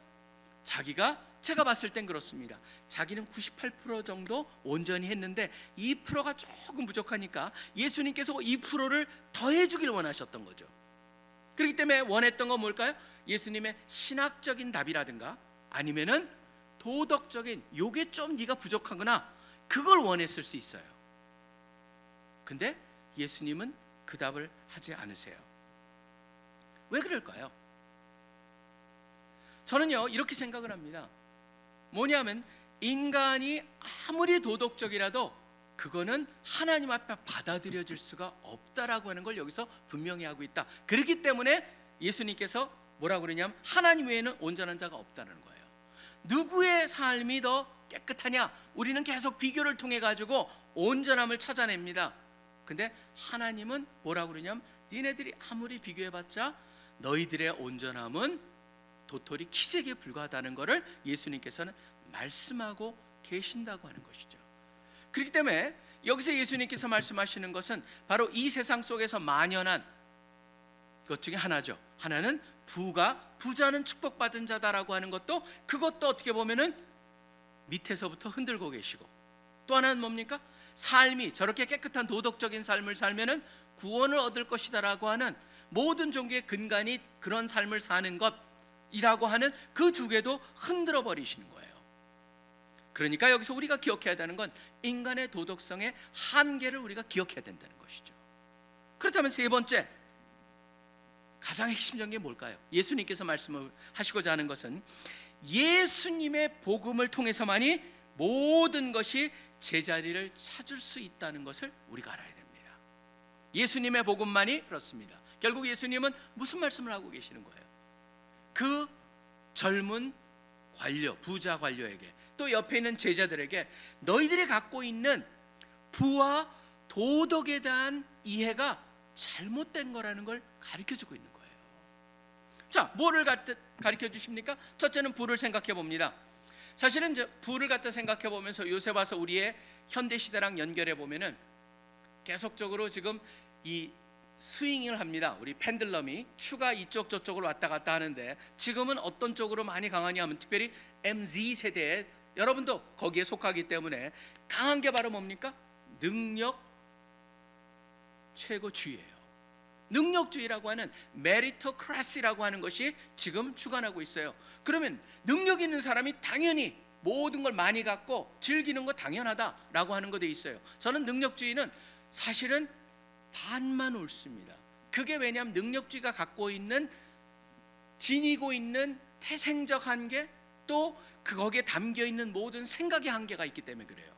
C: 제가 봤을 땐 그렇습니다. 자기는 98% 정도 온전히 했는데 2%가 조금 부족하니까 예수님께서 2%를 더해주길 원하셨던 거죠. 그렇기 때문에 원했던 건 뭘까요? 예수님의 신학적인 답이라든가 아니면은 도덕적인, 요게 좀 네가 부족하구나, 그걸 원했을 수 있어요. 근데 예수님은 그 답을 하지 않으세요. 왜 그럴까요? 저는요 이렇게 생각을 합니다. 뭐냐면 인간이 아무리 도덕적이라도 그거는 하나님 앞에 받아들여질 수가 없다라고 하는 걸 여기서 분명히 하고 있다. 그렇기 때문에 예수님께서 뭐라고 그러냐면 하나님 외에는 온전한 자가 없다는 거예요. 누구의 삶이 더 깨끗하냐? 우리는 계속 비교를 통해 가지고 온전함을 찾아냅니다. 근데 하나님은 뭐라고 그러냐면 니네들이 아무리 비교해봤자 너희들의 온전함은 도토리 키재기에 불과하다는 것을 예수님께서는 말씀하고 계신다고 하는 것이죠. 그렇기 때문에 여기서 예수님께서 말씀하시는 것은 바로 이 세상 속에서 만연한 것 중에 하나죠. 하나는 부자는 축복받은 자다라고 하는 것도, 그것도 어떻게 보면은 밑에서부터 흔들고 계시고, 또 하나는 뭡니까? 삶이 저렇게 깨끗한 도덕적인 삶을 살면은 구원을 얻을 것이다라고 하는 모든 종교의 근간이 그런 삶을 사는 것이라고 하는 그 두 개도 흔들어 버리시는 거예요. 그러니까 여기서 우리가 기억해야 되는 건 인간의 도덕성의 한계를 우리가 기억해야 된다는 것이죠. 그렇다면 세 번째, 가장 핵심적인 게 뭘까요? 예수님께서 말씀을 하시고자 하는 것은 예수님의 복음을 통해서만이 모든 것이 제자리를 찾을 수 있다는 것을 우리가 알아야 됩니다. 예수님의 복음만이 그렇습니다. 결국 예수님은 무슨 말씀을 하고 계시는 거예요? 그 젊은 관료, 부자 관료에게, 또 옆에 있는 제자들에게 너희들이 갖고 있는 부와 도덕에 대한 이해가 잘못된 거라는 걸 가르쳐주고 있는 거예요. 자, 뭐를 가르쳐 주십니까? 첫째는 부를 생각해 봅니다. 사실은 이제 부를 갖다 생각해 보면서 요새 와서 우리의 현대 시대랑 연결해 보면은 계속적으로 지금 이 스윙을 합니다. 우리 펜들럼이 추가 이쪽 저쪽으로 왔다 갔다 하는데, 지금은 어떤 쪽으로 많이 강하냐 하면 특별히 MZ 세대에, 여러분도 거기에 속하기 때문에 강한 게 바로 뭡니까? 능력 최고주의예요. 능력주의라고 하는 메리토크라시라고 하는 것이 지금 주관하고 있어요. 그러면 능력 있는 사람이 당연히 모든 걸 많이 갖고 즐기는 거 당연하다라고 하는 거 돼 있어요. 저는 능력주의는 사실은 반만 옳습니다. 그게 왜냐하면 능력주의가 갖고 있는, 지니고 있는 태생적 한계, 또 거기에 담겨 있는 모든 생각의 한계가 있기 때문에 그래요.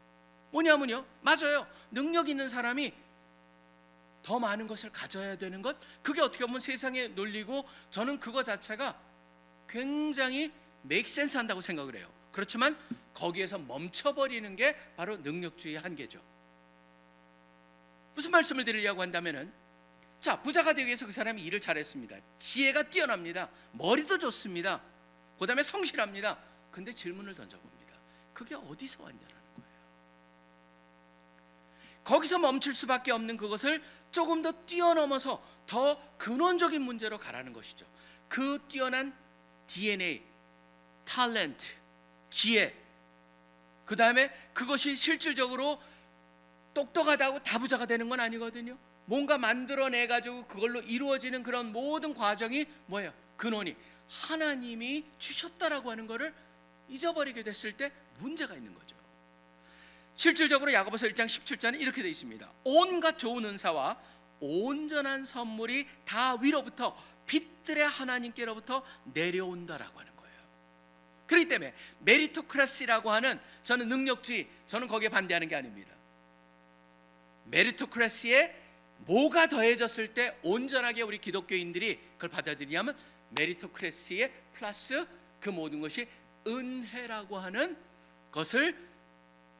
C: 뭐냐면요, 맞아요. 능력 있는 사람이 더 많은 것을 가져야 되는 것, 그게 어떻게 보면 세상의 논리고, 저는 그거 자체가 굉장히 make sense 한다고 생각을 해요. 그렇지만 거기에서 멈춰버리는 게 바로 능력주의의 한계죠. 무슨 말씀을 드리려고 한다면은, 자, 부자가 되기 위해서 그 사람이 일을 잘했습니다. 지혜가 뛰어납니다. 머리도 좋습니다. 그 다음에 성실합니다. 근데 질문을 던져봅니다. 그게 어디서 왔냐라는 거예요. 거기서 멈출 수밖에 없는 그것을 조금 더 뛰어넘어서 더 근원적인 문제로 가라는 것이죠. 그 뛰어난 DNA, 탤런트, 지혜, 그 다음에 그것이 실질적으로 똑똑하다고 다 부자가 되는 건 아니거든요. 뭔가 만들어내 가지고 그걸로 이루어지는 그런 모든 과정이 뭐예요? 근원이 하나님이 주셨다라고 하는 것을 잊어버리게 됐을 때 문제가 있는 거죠. 실질적으로 야고보서 1장 17절은 이렇게 되어 있습니다. 온갖 좋은 은사와 온전한 선물이 다 위로부터 빛들의 하나님께로부터 내려온다라고 하는 거예요. 그렇기 때문에 메리토크라시라고 하는, 저는 능력주의, 저는 거기에 반대하는 게 아닙니다. 메리토크라시에 뭐가 더해졌을 때 온전하게 우리 기독교인들이 그걸 받아들이냐면, 메리토크라시에 플러스 그 모든 것이 은혜라고 하는 것을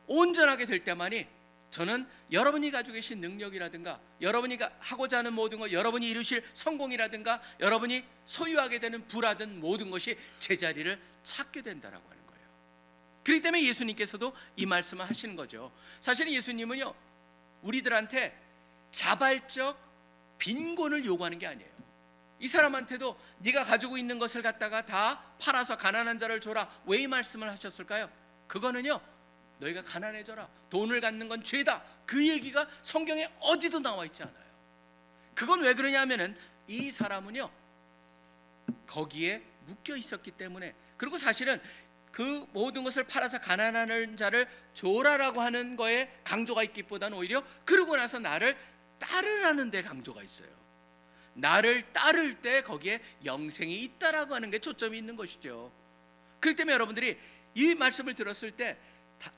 C: 온전하게 될 때만이, 저는 여러분이 가지고 계신 능력이라든가, 여러분이 하고자 하는 모든 것, 여러분이 이루실 성공이라든가, 여러분이 소유하게 되는 부라든 모든 것이 제자리를 찾게 된다라고 하는 거예요. 그렇기 때문에 예수님께서도 이 말씀을 하시는 거죠. 사실은 예수님은요, 우리들한테 자발적 빈곤을 요구하는 게 아니에요. 이 사람한테도 네가 가지고 있는 것을 갖다가 다 팔아서 가난한 자를 줘라, 왜 이 말씀을 하셨을까요? 그거는요, 너희가 가난해져라, 돈을 갖는 건 죄다, 그 얘기가 성경에 어디도 나와 있지 않아요. 그건 왜 그러냐면은 이 사람은요 거기에 묶여 있었기 때문에. 그리고 사실은 그 모든 것을 팔아서 가난한 자를 줘라라고 하는 거에 강조가 있기보다는 오히려 그러고 나서 나를 따르라는 데 강조가 있어요. 나를 따를 때 거기에 영생이 있다라고 하는 게 초점이 있는 것이죠. 그렇기 때문에 여러분들이 이 말씀을 들었을 때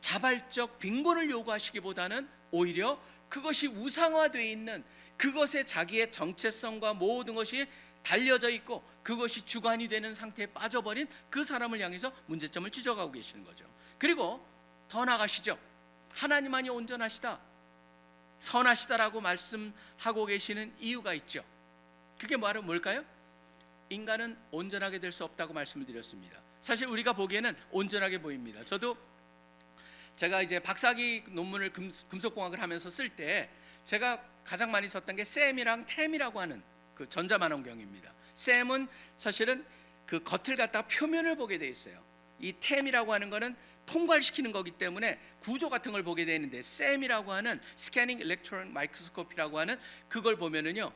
C: 자발적 빈곤을 요구하시기보다는 오히려 그것이 우상화되어 있는, 그것에 자기의 정체성과 모든 것이 달려져 있고 그것이 주관이 되는 상태에 빠져버린 그 사람을 향해서 문제점을 지적하고 계시는 거죠. 그리고 더 나아가시죠. 하나님만이 온전하시다, 선하시다라고 말씀하고 계시는 이유가 있죠. 그게 바로 뭘까요? 인간은 온전하게 될 수 없다고 말씀을 드렸습니다. 사실 우리가 보기에는 온전하게 보입니다. 제가 이제 박사학위 논문을 금속공학을 하면서 쓸 때 제가 가장 많이 썼던 게 셈이랑 템이라고 하는 그 전자만원경입니다. 셈은 사실은 그 겉을 갖다가 표면을 보게 돼 있어요. 이 템이라고 하는 거는 통괄시키는 거기 때문에 구조 같은 걸 보게 되는데, 셈이라고 하는 스캐닝 일렉트론 마이크로스코피라고 하는 그걸 보면은요,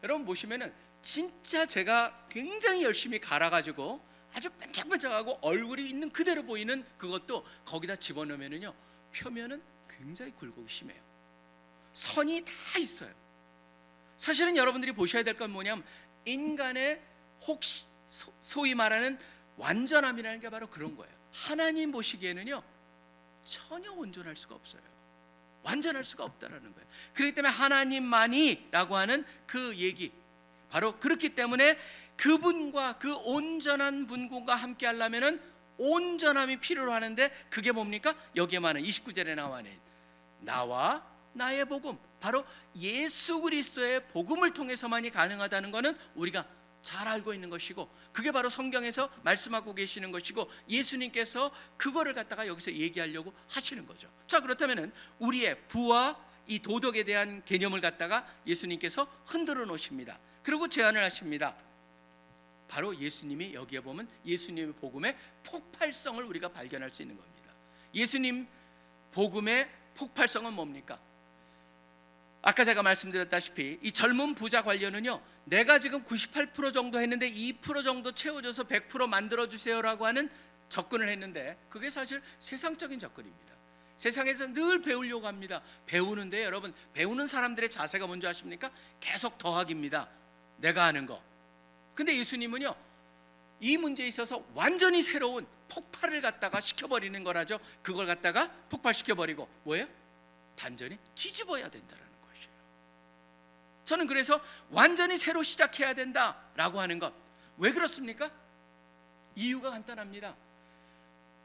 C: 여러분 보시면은 진짜 제가 굉장히 열심히 갈아가지고 아주 반짝반짝하고 얼굴이 있는 그대로 보이는 그것도 거기다 집어넣으면은요, 표면은 굉장히 굴곡이 심해요. 선이 다 있어요. 사실은 여러분들이 보셔야 될 건 뭐냐면, 인간의 혹시 소위 말하는 완전함이라는 게 바로 그런 거예요. 하나님 보시기에는요, 전혀 온전할 수가 없어요. 완전할 수가 없다라는 거예요. 그렇기 때문에 하나님만이라고 하는 그 얘기, 바로 그렇기 때문에 그분과 그 온전한 분과 함께 하려면은 온전함이 필요로 하는데, 그게 뭡니까? 여기에 많은 29절에 나와 있는 나와 나의 복음, 바로 예수 그리스도의 복음을 통해서만이 가능하다는 것은 우리가 잘 알고 있는 것이고, 그게 바로 성경에서 말씀하고 계시는 것이고, 예수님께서 그거를 갖다가 여기서 얘기하려고 하시는 거죠. 자, 그렇다면은 우리의 부와 이 도덕에 대한 개념을 갖다가 예수님께서 흔들어 놓으십니다. 그리고 제안을 하십니다. 바로 예수님이 여기에 보면 예수님의 복음의 폭발성을 우리가 발견할 수 있는 겁니다. 예수님 복음의 폭발성은 뭡니까? 아까 제가 말씀드렸다시피 이 젊은 부자 관련은요, 내가 지금 98% 정도 했는데 2% 정도 채워줘서 100% 만들어주세요라고 하는 접근을 했는데, 그게 사실 세상적인 접근입니다. 세상에서 늘 배우려고 합니다. 배우는데 여러분, 배우는 사람들의 자세가 뭔지 아십니까? 계속 더하기입니다. 내가 아는 거. 근데 예수님은요, 이 문제에 있어서 완전히 새로운 폭발을 갖다가 시켜버리는 거라죠. 그걸 갖다가 폭발시켜버리고 뭐예요? 단전히 뒤집어야 된다는 것이에요. 저는 그래서 완전히 새로 시작해야 된다라고 하는 것, 왜 그렇습니까? 이유가 간단합니다.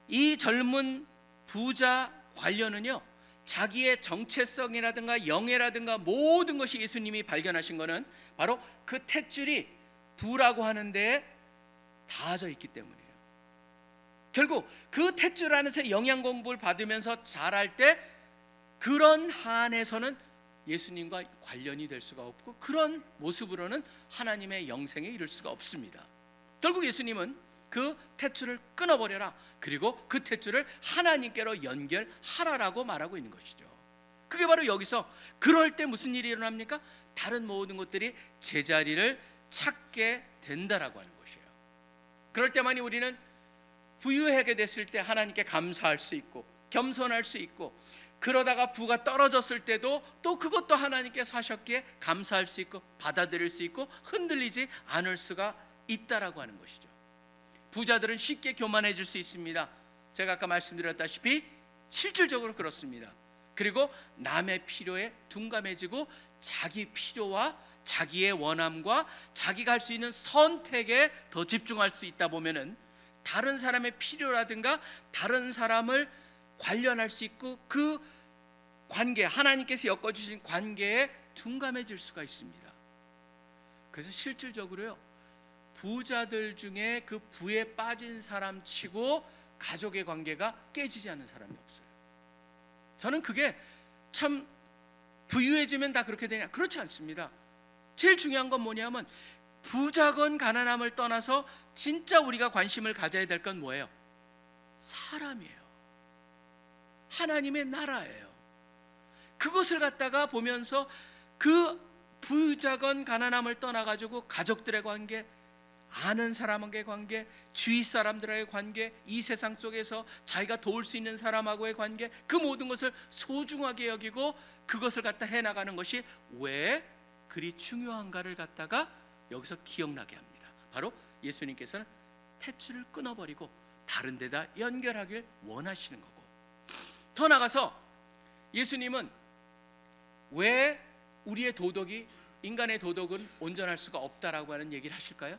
C: 이 젊은 부자 관련은요, 자기의 정체성이라든가 영예라든가 모든 것이 예수님이 발견하신 것은 바로 그 탯줄이 부라고 하는 데에 닿아져 있기 때문이에요. 결국 그 탯줄 안에서 영양 공부를 받으면서 자랄 때 그런 한에서는 예수님과 관련이 될 수가 없고, 그런 모습으로는 하나님의 영생에 이를 수가 없습니다. 결국 예수님은 그 탯줄을 끊어버려라, 그리고 그 탯줄을 하나님께로 연결하라라고 말하고 있는 것이죠. 그게 바로 여기서 그럴 때 무슨 일이 일어납니까? 다른 모든 것들이 제자리를 찾게 된다라고 하는 것이에요. 그럴 때만이 우리는 부유하게 됐을 때 하나님께 감사할 수 있고 겸손할 수 있고, 그러다가 부가 떨어졌을 때도 또 그것도 하나님께 사셨기에 감사할 수 있고 받아들일 수 있고 흔들리지 않을 수가 있다라고 하는 것이죠. 부자들은 쉽게 교만해질 수 있습니다. 제가 아까 말씀드렸다시피 실질적으로 그렇습니다. 그리고 남의 필요에 둔감해지고 자기 필요와 자기의 원함과 자기가 할 수 있는 선택에 더 집중할 수 있다 보면은 다른 사람의 필요라든가 다른 사람을 관련할 수 있고, 그 관계, 하나님께서 엮어주신 관계에 둔감해질 수가 있습니다. 그래서 실질적으로요, 부자들 중에 그 부에 빠진 사람 치고 가족의 관계가 깨지지 않는 사람이 없어요. 저는 그게 참, 부유해지면 다 그렇게 되냐? 그렇지 않습니다. 제일 중요한 건 뭐냐면, 부자건 가난함을 떠나서 진짜 우리가 관심을 가져야 될 건 뭐예요? 사람이에요. 하나님의 나라예요. 그것을 갖다가 보면서 그 부자건 가난함을 떠나가지고 가족들의 관계, 아는 사람과의 관계, 주위 사람들과의 관계, 이 세상 속에서 자기가 도울 수 있는 사람하고의 관계, 그 모든 것을 소중하게 여기고 그것을 갖다 해나가는 것이 왜 그리 중요한가를 갖다가 여기서 기억나게 합니다. 바로 예수님께서는 탯줄을 끊어버리고 다른 데다 연결하길 원하시는 거고, 더 나가서 예수님은 왜 우리의 도덕이, 인간의 도덕은 온전할 수가 없다라고 하는 얘기를 하실까요?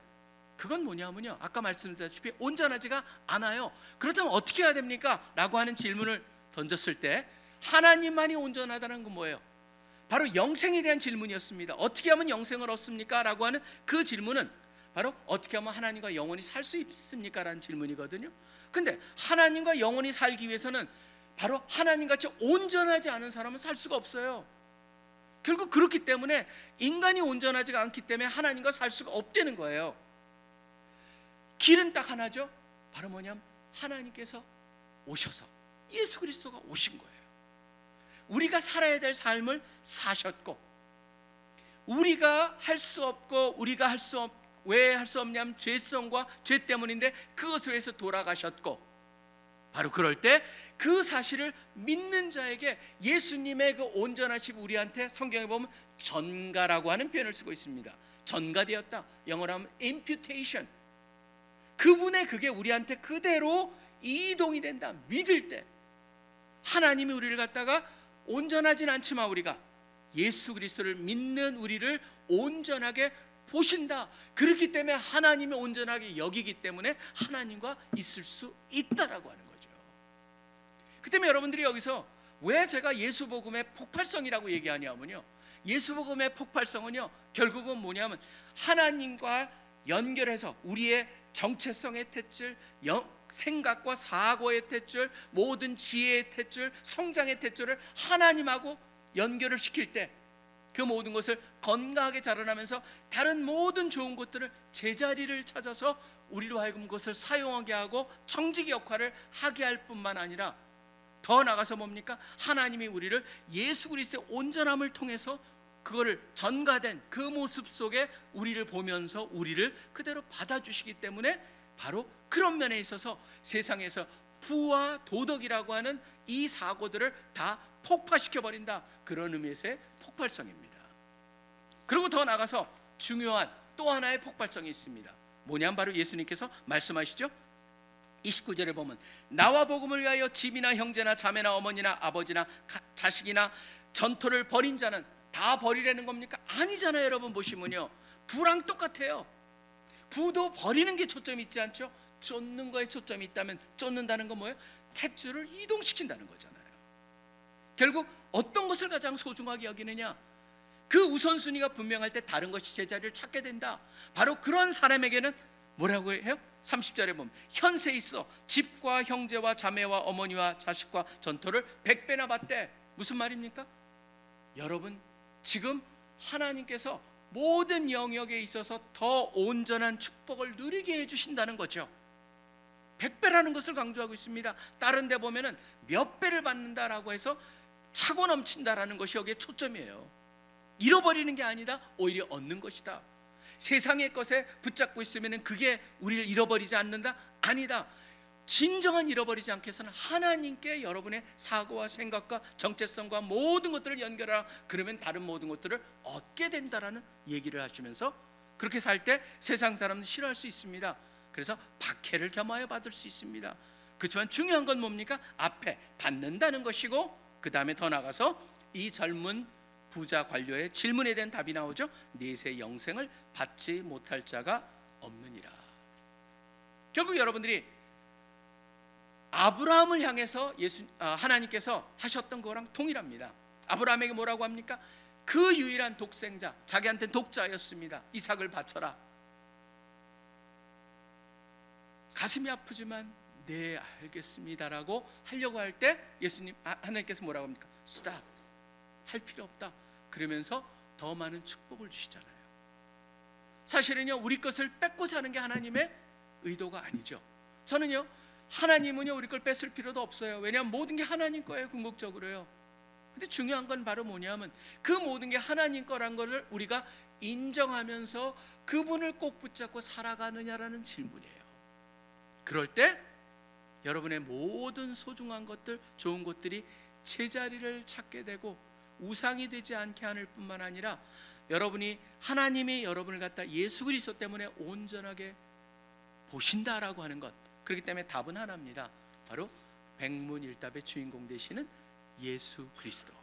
C: 그건 뭐냐면요, 아까 말씀드렸다시피 온전하지가 않아요. 그렇다면 어떻게 해야 됩니까? 라고 하는 질문을 던졌을 때 하나님만이 온전하다는 건 뭐예요? 바로 영생에 대한 질문이었습니다. 어떻게 하면 영생을 얻습니까? 라고 하는 그 질문은 바로 어떻게 하면 하나님과 영원히 살 수 있습니까? 라는 질문이거든요. 근데 하나님과 영원히 살기 위해서는 바로 하나님같이 온전하지 않은 사람은 살 수가 없어요. 결국 그렇기 때문에 인간이 온전하지가 않기 때문에 하나님과 살 수가 없다는 거예요. 길은 딱 하나죠. 바로 뭐냐면 하나님께서 오셔서 예수 그리스도가 오신 거예요. 우리가 살아야 될 삶을 사셨고, 우리가 할 수 없고 우리가 왜 할 수 없냐면 죄성과 죄 때문인데 그것을 위해서 돌아가셨고, 바로 그럴 때 그 사실을 믿는 자에게 예수님의 그 온전하심, 우리한테 성경에 보면 전가라고 하는 표현을 쓰고 있습니다. 전가되었다. 영어로 하면 imputation. 그분의 그게 우리한테 그대로 이동이 된다. 믿을 때 하나님이 우리를 갖다가 온전하진 않지만 우리가 예수 그리스도를 믿는 우리를 온전하게 보신다. 그렇기 때문에 하나님이 온전하게 여기기 때문에 하나님과 있을 수 있다라고 하는 거죠. 그 때문에 여러분들이 여기서 왜 제가 예수복음의 폭발성이라고 얘기하냐면요, 예수복음의 폭발성은요 결국은 뭐냐면 하나님과 연결해서 우리의 정체성의 탯줄, 생각과 사고의 탯줄, 모든 지혜의 탯줄, 성장의 탯줄을 하나님하고 연결을 시킬 때 그 모든 것을 건강하게 자라나면서 다른 모든 좋은 것들을 제자리를 찾아서 우리로 하여금 그것을 사용하게 하고 청지기 역할을 하게 할 뿐만 아니라 더 나아가서 뭡니까? 하나님이 우리를 예수 그리스도의 온전함을 통해서 그거를 전가된 그 모습 속에 우리를 보면서 우리를 그대로 받아주시기 때문에 바로 그런 면에 있어서 세상에서 부와 도덕이라고 하는 이 사고들을 다 폭파시켜버린다. 그런 의미에서의 폭발성입니다. 그리고 더 나아가서 중요한 또 하나의 폭발성이 있습니다. 뭐냐면 바로 예수님께서 말씀하시죠. 29절에 보면 나와 복음을 위하여 집이나 형제나 자매나 어머니나 아버지나 자식이나 전토를 벌인 자는 다 버리라는 겁니까? 아니잖아요. 여러분 보시면요, 부랑 똑같아요. 부도 버리는 게 초점이 있지 않죠? 쫓는 거에 초점이 있다면 쫓는다는 건 뭐예요? 탯줄을 이동시킨다는 거잖아요. 결국 어떤 것을 가장 소중하게 여기느냐, 그 우선순위가 분명할 때 다른 것이 제자리를 찾게 된다. 바로 그런 사람에게는 뭐라고 해요? 30절에 보면 현세 있어 집과 형제와 자매와 어머니와 자식과 전토를 100배나 받되. 무슨 말입니까? 여러분 지금 하나님께서 모든 영역에 있어서 더 온전한 축복을 누리게 해주신다는 거죠. 100배라는 것을 강조하고 있습니다. 다른 데 보면은 몇 배를 받는다라고 해서 차고 넘친다라는 것이 여기에 초점이에요. 잃어버리는 게 아니다, 오히려 얻는 것이다. 세상의 것에 붙잡고 있으면 그게 우리를 잃어버리지 않는다? 아니다. 진정한 잃어버리지 않게 해서는 하나님께 여러분의 사고와 생각과 정체성과 모든 것들을 연결하라. 그러면 다른 모든 것들을 얻게 된다라는 얘기를 하시면서 그렇게 살 때 세상 사람은 싫어할 수 있습니다. 그래서 박해를 겸하여 받을 수 있습니다. 그렇지만 중요한 건 뭡니까? 앞에 받는다는 것이고, 그 다음에 더 나가서 이 젊은 부자 관료의 질문에 대한 답이 나오죠. 넷의 영생을 받지 못할 자가 없느니라. 결국 여러분들이 아브라함을 향해서 하나님께서 하셨던 거랑 동일합니다. 아브라함에게 뭐라고 합니까? 그 유일한 독생자, 자기한테는 독자였습니다. 이삭을 바쳐라. 가슴이 아프지만 네 알겠습니다라고 하려고 할 때 하나님께서 뭐라고 합니까? stop, 할 필요 없다. 그러면서 더 많은 축복을 주시잖아요. 사실은요, 우리 것을 뺏고자 하는 게 하나님의 의도가 아니죠. 저는요, 하나님은요 우리 걸 뺏을 필요도 없어요. 왜냐하면 모든 게 하나님 거예요, 궁극적으로요. 근데 중요한 건 바로 뭐냐면 그 모든 게 하나님 거란 것을 우리가 인정하면서 그분을 꼭 붙잡고 살아가느냐라는 질문이에요. 그럴 때 여러분의 모든 소중한 것들, 좋은 것들이 제자리를 찾게 되고 우상이 되지 않게 하는 뿐만 아니라 여러분이 하나님이 여러분을 갖다 예수 그리스도 때문에 온전하게 보신다라고 하는 것. 그렇기 때문에 답은 하나입니다. 바로 백문일답의 주인공 되시는 예수 그리스도.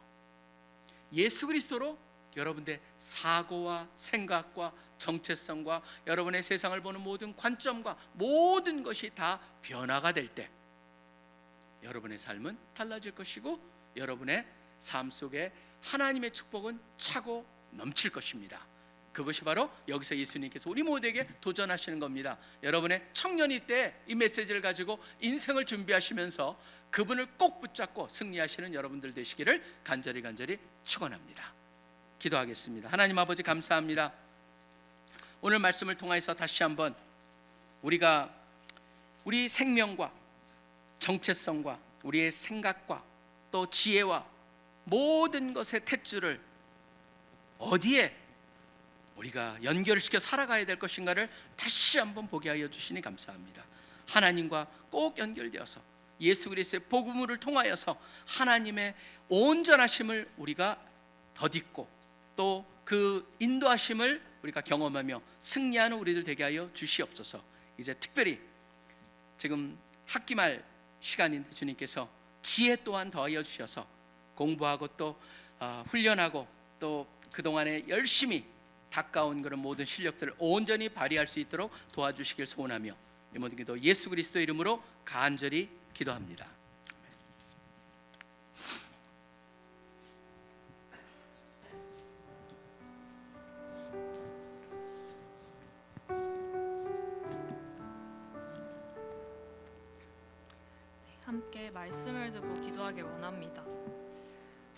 C: 예수 그리스도로 여러분의 사고와 생각과 정체성과 여러분의 세상을 보는 모든 관점과 모든 것이 다 변화가 될 때 여러분의 삶은 달라질 것이고 여러분의 삶 속에 하나님의 축복은 차고 넘칠 것입니다. 그것이 바로 여기서 예수님께서 우리 모두에게 도전하시는 겁니다. 여러분의 청년이 때 이 메시지를 가지고 인생을 준비하시면서 그분을 꼭 붙잡고 승리하시는 여러분들 되시기를 간절히 축원합니다. 기도하겠습니다. 하나님 아버지 감사합니다. 오늘 말씀을 통해서 다시 한번 우리가 우리 생명과 정체성과 우리의 생각과 또 지혜와 모든 것의 탯줄을 어디에 우리가 연결시켜 살아가야 될 것인가를 다시 한번 보게 하여 주시니 감사합니다. 하나님과 꼭 연결되어서 예수 그리스도의 복음을 통하여서 하나님의 온전하심을 우리가 덧입고 또 그 인도하심을 우리가 경험하며 승리하는 우리들 되게 하여 주시옵소서. 이제 특별히 지금 학기말 시간인데 주님께서 지혜 또한 더하여 주셔서 공부하고 또 훈련하고 또 그동안에 열심히 닦아온 그런 모든 실력들을 온전히 발휘할 수 있도록 도와주시길 소원하며 이 모든 기도 예수 그리스도 이름으로 간절히 기도합니다.
F: 함께 말씀을 듣고 기도하길 원합니다.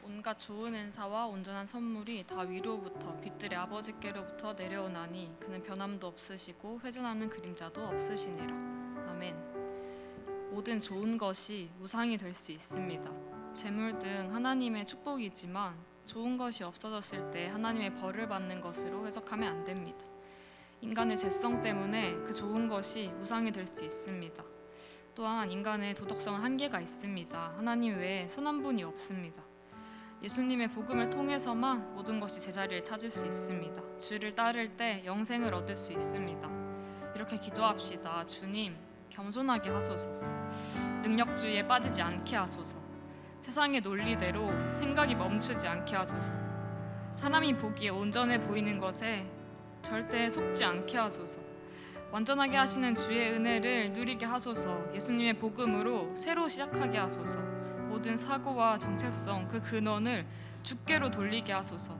F: 온갖 좋은 은사와 온전한 선물이 다 위로부터 빛들의 아버지께로부터 내려오나니 그는 변함도 없으시고 회전하는 그림자도 없으시니라. 아멘. 모든 좋은 것이 우상이 될 수 있습니다. 재물 등 하나님의 축복이지만 좋은 것이 없어졌을 때 하나님의 벌을 받는 것으로 해석하면 안 됩니다. 인간의 죄성 때문에 그 좋은 것이 우상이 될 수 있습니다. 또한 인간의 도덕성은 한계가 있습니다. 하나님 외에 선한 분이 없습니다. 예수님의 복음을 통해서만 모든 것이 제자리를 찾을 수 있습니다. 주를 따를 때 영생을 얻을 수 있습니다. 이렇게 기도합시다. 주님, 겸손하게 하소서. 능력주의에 빠지지 않게 하소서. 세상의 논리대로 생각이 멈추지 않게 하소서. 사람이 보기에 온전해 보이는 것에 절대 속지 않게 하소서. 완전하게 하시는 주의 은혜를 누리게 하소서. 예수님의 복음으로 새로 시작하게 하소서. 모든 사고와 정체성 그 근원을 주께로 돌리게 하소서.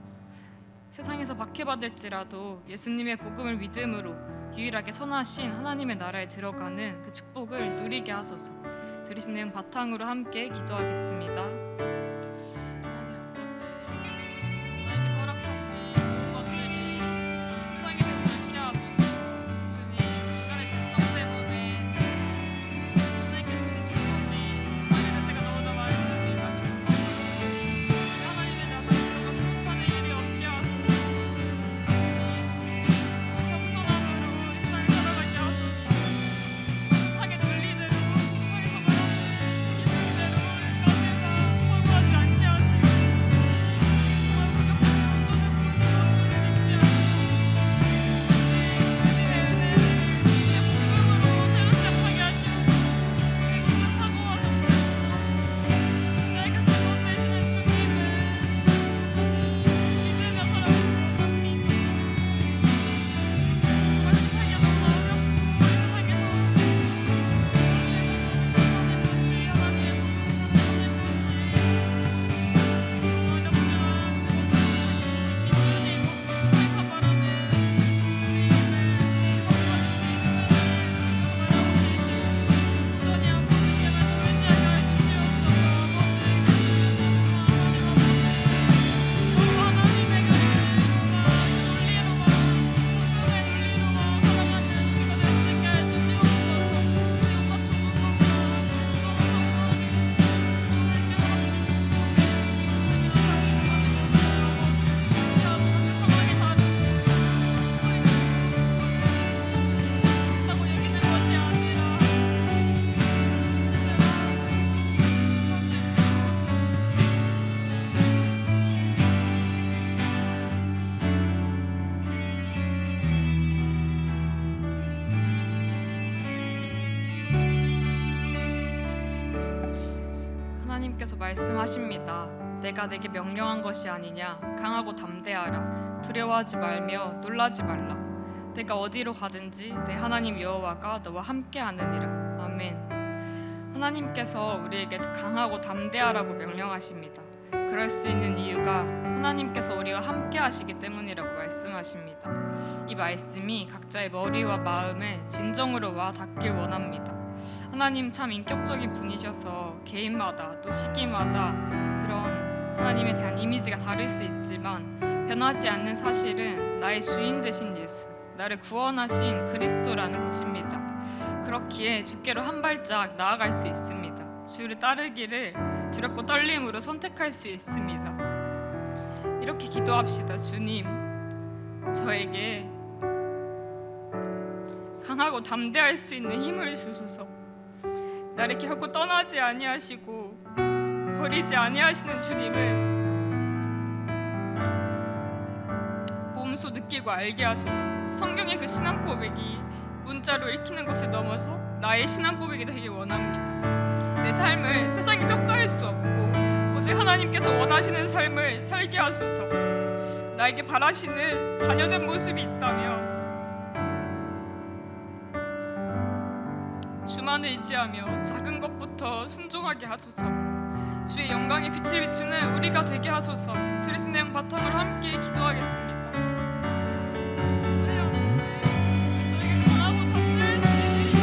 F: 세상에서 박해받을지라도 예수님의 복음을 믿음으로 유일하게 선하신 하나님의 나라에 들어가는 그 축복을 누리게 하소서. 들으신 내용 바탕으로 함께 기도하겠습니다. 하나님 아버지, 하나님께서 허락하신 좋은 것들이 세상에 되지 않게 하소서. 주님, 인간의 죄성 때문에 하나님께서 주신 축복이 세상에 될 때가 너무나 많습니다. 그 축복을 하나님의 나라에 들어가서 못하는 일이 없게 하소서. 겸손함으로 세상을 살아가게 하소서. 세상의 논리대로 세상에서 말하는 이성대로 까매가 소구하지 않게 하시고 정말 불격한 온전한 분으로 믿지 하나님께서 말씀하십니다. 내가 내게 명령한 것이 아니냐. 강하고 담대하라. 두려워하지 말며 놀라지 말라. 내가 어디로 가든지 내 하나님 여호와가 너와 함께하느니라. 아멘. 하나님께서 우리에게 강하고 담대하라고 명령하십니다. 그럴 수 있는 이유가 하나님께서 우리와 함께하시기 때문이라고 말씀하십니다. 이 말씀이 각자의 머리와 마음에 진정으로 와 닿길 원합니다. 하나님 참 인격적인 분이셔서 개인마다 또 시기마다 그런 하나님에 대한 이미지가 다를 수 있지만 변하지 않는 사실은 나의 주인 되신 예수, 나를 구원하신 그리스도라는 것입니다. 그렇기에 주께로 한 발짝 나아갈 수 있습니다. 주를 따르기를 두렵고 떨림으로 선택할 수 있습니다. 이렇게 기도합시다. 주님, 저에게 강하고 담대할 수 있는 힘을 주소서. 나를 결코 떠나지 아니하시고 버리지 아니하시는 주님을 몸소 느끼고 알게 하소서. 성경의 그 신앙 고백이 문자로 읽히는 것을 넘어서 나의 신앙 고백이 되길 원합니다. 내 삶을 세상이 평가할 수 없고 오직 하나님께서 원하시는 삶을 살게 하소서. 나에게 바라시는 자녀된 모습이 있다면 주만을 의지하며 작은 것부터 순종하게 하소서. 주의 영광의 빛을 비추는 우리가 되게 하소서. 그리스도 내용 바탕으로 함께 기도하겠습니다. 저에게 강하고 담대할 수 있는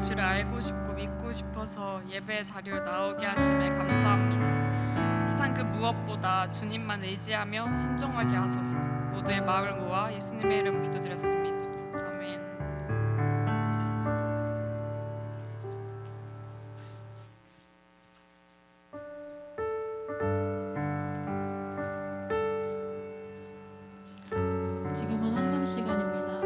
F: 주를 알고 싶고 믿고 싶어서 예배의 자리로 나오게 하심에 감사합니다. 세상 그 무엇보다 주님만 의지하며 순종하게 하소서. 모두의 마음을 모아 예수님의 이름으로 기도드렸습니다. 아멘.
B: 지금은 헌금 시간입니다.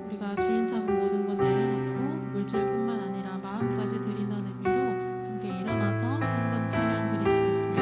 B: 우리가 주인 삼은 모든 것 내려놓고 물질뿐만 아니라 마음까지 드린다는 의미로 함께 일어나서 헌금 찬양 드리시겠습니다.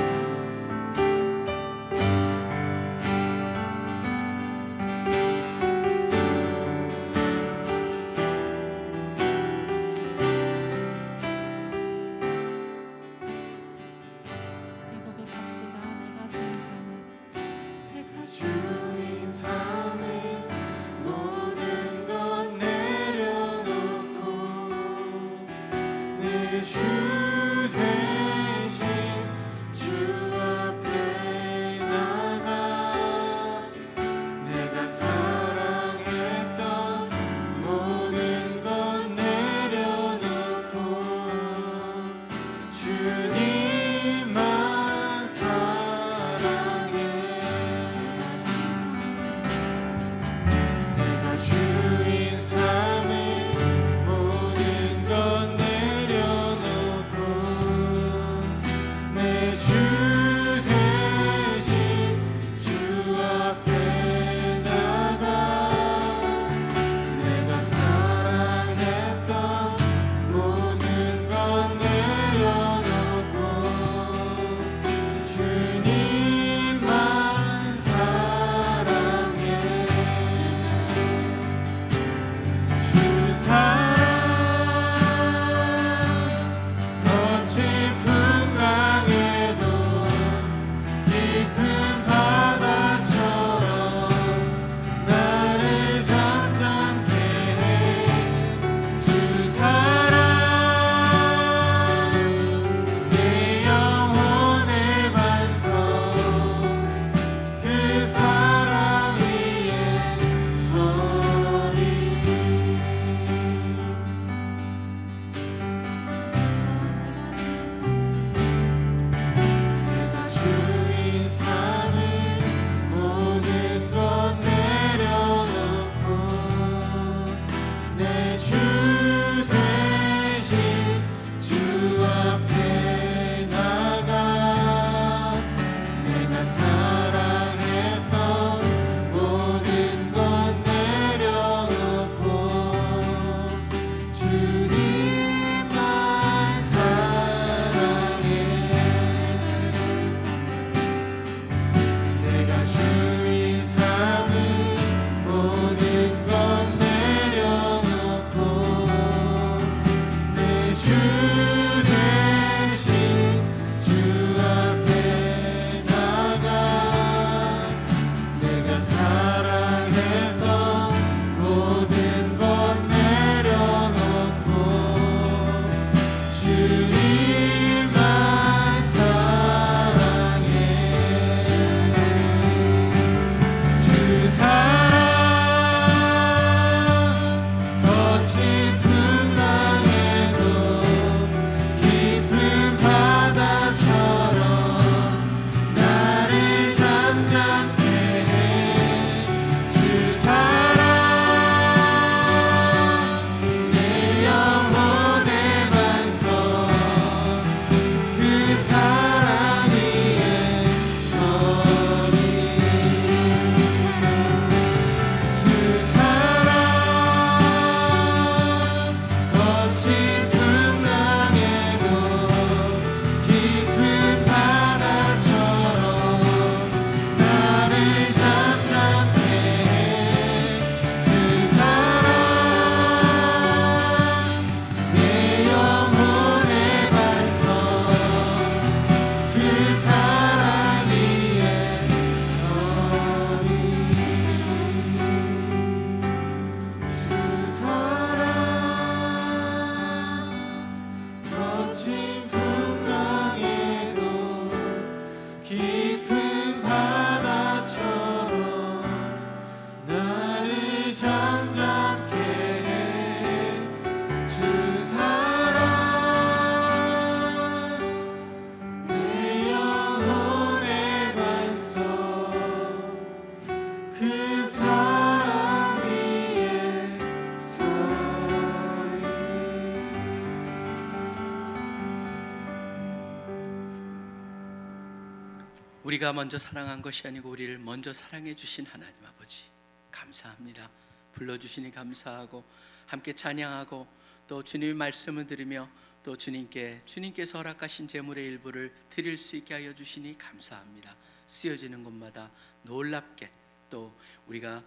C: 우리가 먼저 사랑한 것이 아니고 우리를 먼저 사랑해 주신 하나님 아버지 감사합니다. 불러주시니 감사하고 함께 찬양하고 또 주님의 말씀을 들으며 또 주님께서 허락하신 재물의 일부를 드릴 수 있게 하여 주시니 감사합니다. 쓰여지는 곳마다 놀랍게 또 우리가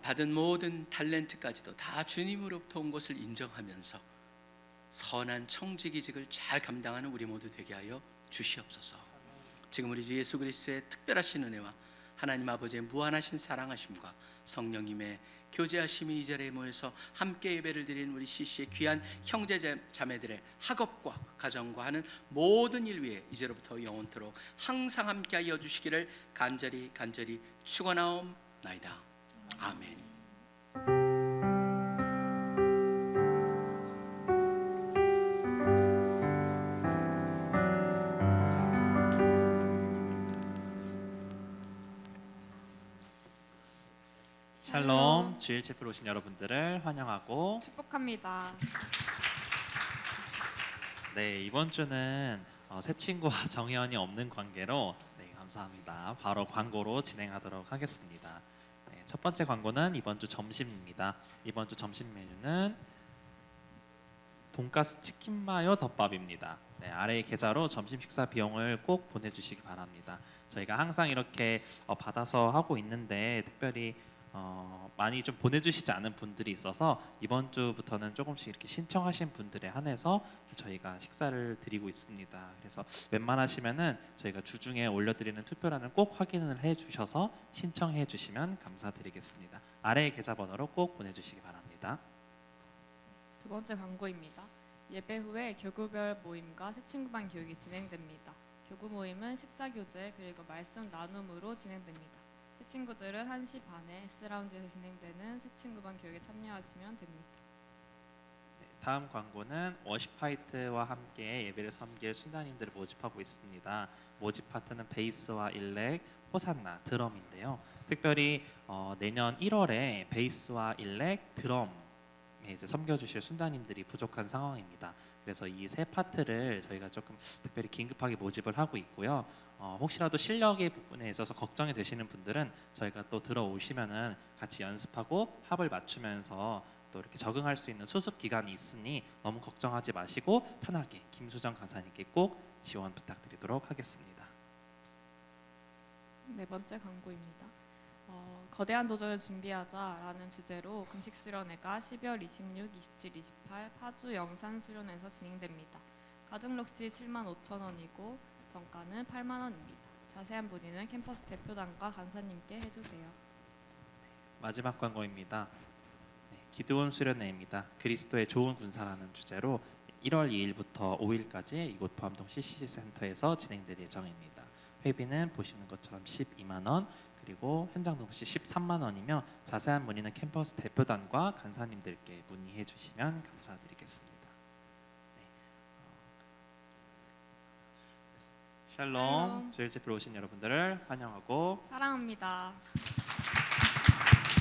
C: 받은 모든 탤런트까지도 다 주님으로부터 온 것을 인정하면서 선한 청지기직을 잘 감당하는 우리 모두 되게 하여 주시옵소서. 지금 우리 주 예수 그리스도의 특별하신 은혜와 하나님 아버지의 무한하신 사랑하심과 성령님의 교제하심이 이 자리에 모여서 함께 예배를 드리는 우리 CC의 귀한 형제 자매들의 학업과 가정과 하는 모든 일 위에 이제로부터 영원토록 항상 함께 하여 주시기를 간절히 축원하옵나이다. 아멘.
G: 샬롬, 주일 집회로 오신 여러분들을 환영하고
F: 축복합니다.
G: 네, 이번 주는 새 친구와 정혜원이 없는 관계로 감사합니다. 바로 광고로 진행하도록 하겠습니다. 네, 첫 번째 광고는 이번 주 점심입니다. 이번 주 점심 메뉴는 돈가스 치킨 마요 덮밥입니다. 네, 아래의 계좌로 점심 식사 비용을 꼭 보내주시기 바랍니다. 저희가 항상 이렇게 받아서 하고 있는데 특별히 많이 좀 보내주시지 않은 분들이 있어서 이번 주부터는 조금씩 이렇게 신청하신 분들에 한해서 저희가 식사를 드리고 있습니다. 그래서 웬만하시면은 저희가 주중에 올려드리는 투표란을 꼭 확인을 해주셔서 신청해 주시면 감사드리겠습니다. 아래의 계좌번호로 꼭 보내주시기 바랍니다.
F: 두 번째 광고입니다. 예배 후에 교구별 모임과 새친구반 교육이 진행됩니다. 교구 모임은 십자교제 그리고 말씀 나눔으로 진행됩니다. 새 친구들은 1시 반에 S라운지에서 진행되는 새친구반 교육에 참여하시면 됩니다.
G: 다음 광고는 워시파이트와 함께 예배를 섬길 순자님들을 모집하고 있습니다. 모집 파트는 베이스와 일렉, 호산나, 드럼인데요. 특별히 내년 1월에 베이스와 일렉, 드럼에 이제 섬겨주실 순자님들이 부족한 상황입니다. 그래서 이 세 파트를 저희가 조금 특별히 긴급하게 모집을 하고 있고요. 혹시라도 실력의 부분에 있어서 걱정이 되시는 분들은 저희가 또 들어오시면은 같이 연습하고 합을 맞추면서 또 이렇게 적응할 수 있는 수습 기간이 있으니 너무 걱정하지 마시고 편하게 김수정 강사님께 꼭 지원 부탁드리도록 하겠습니다.
F: 네 번째 광고입니다. 거대한 도전을 준비하자라는 주제로 금식 수련회가 12월 26, 27, 28 파주 영산 수련회에서 진행됩니다. 가등 록시 75,000원이고 정가는 80,000원입니다. 자세한 문의는 캠퍼스 대표단과 간사님께 해주세요.
G: 마지막 광고입니다. 기드온 수련회입니다. 그리스도의 좋은 군사라는 주제로 1월 2일부터 5일까지 이곳 포함동 CCC 센터에서 진행될 예정입니다. 회비는 보시는 것처럼 12만 원 그리고 현장 동시 13만 원이며 자세한 문의는 캠퍼스 대표단과 간사님들께 문의해 주시면 감사드리겠습니다. 샬롬, 주일 집회로 오신 여러분들을 환영하고
F: 사랑합니다.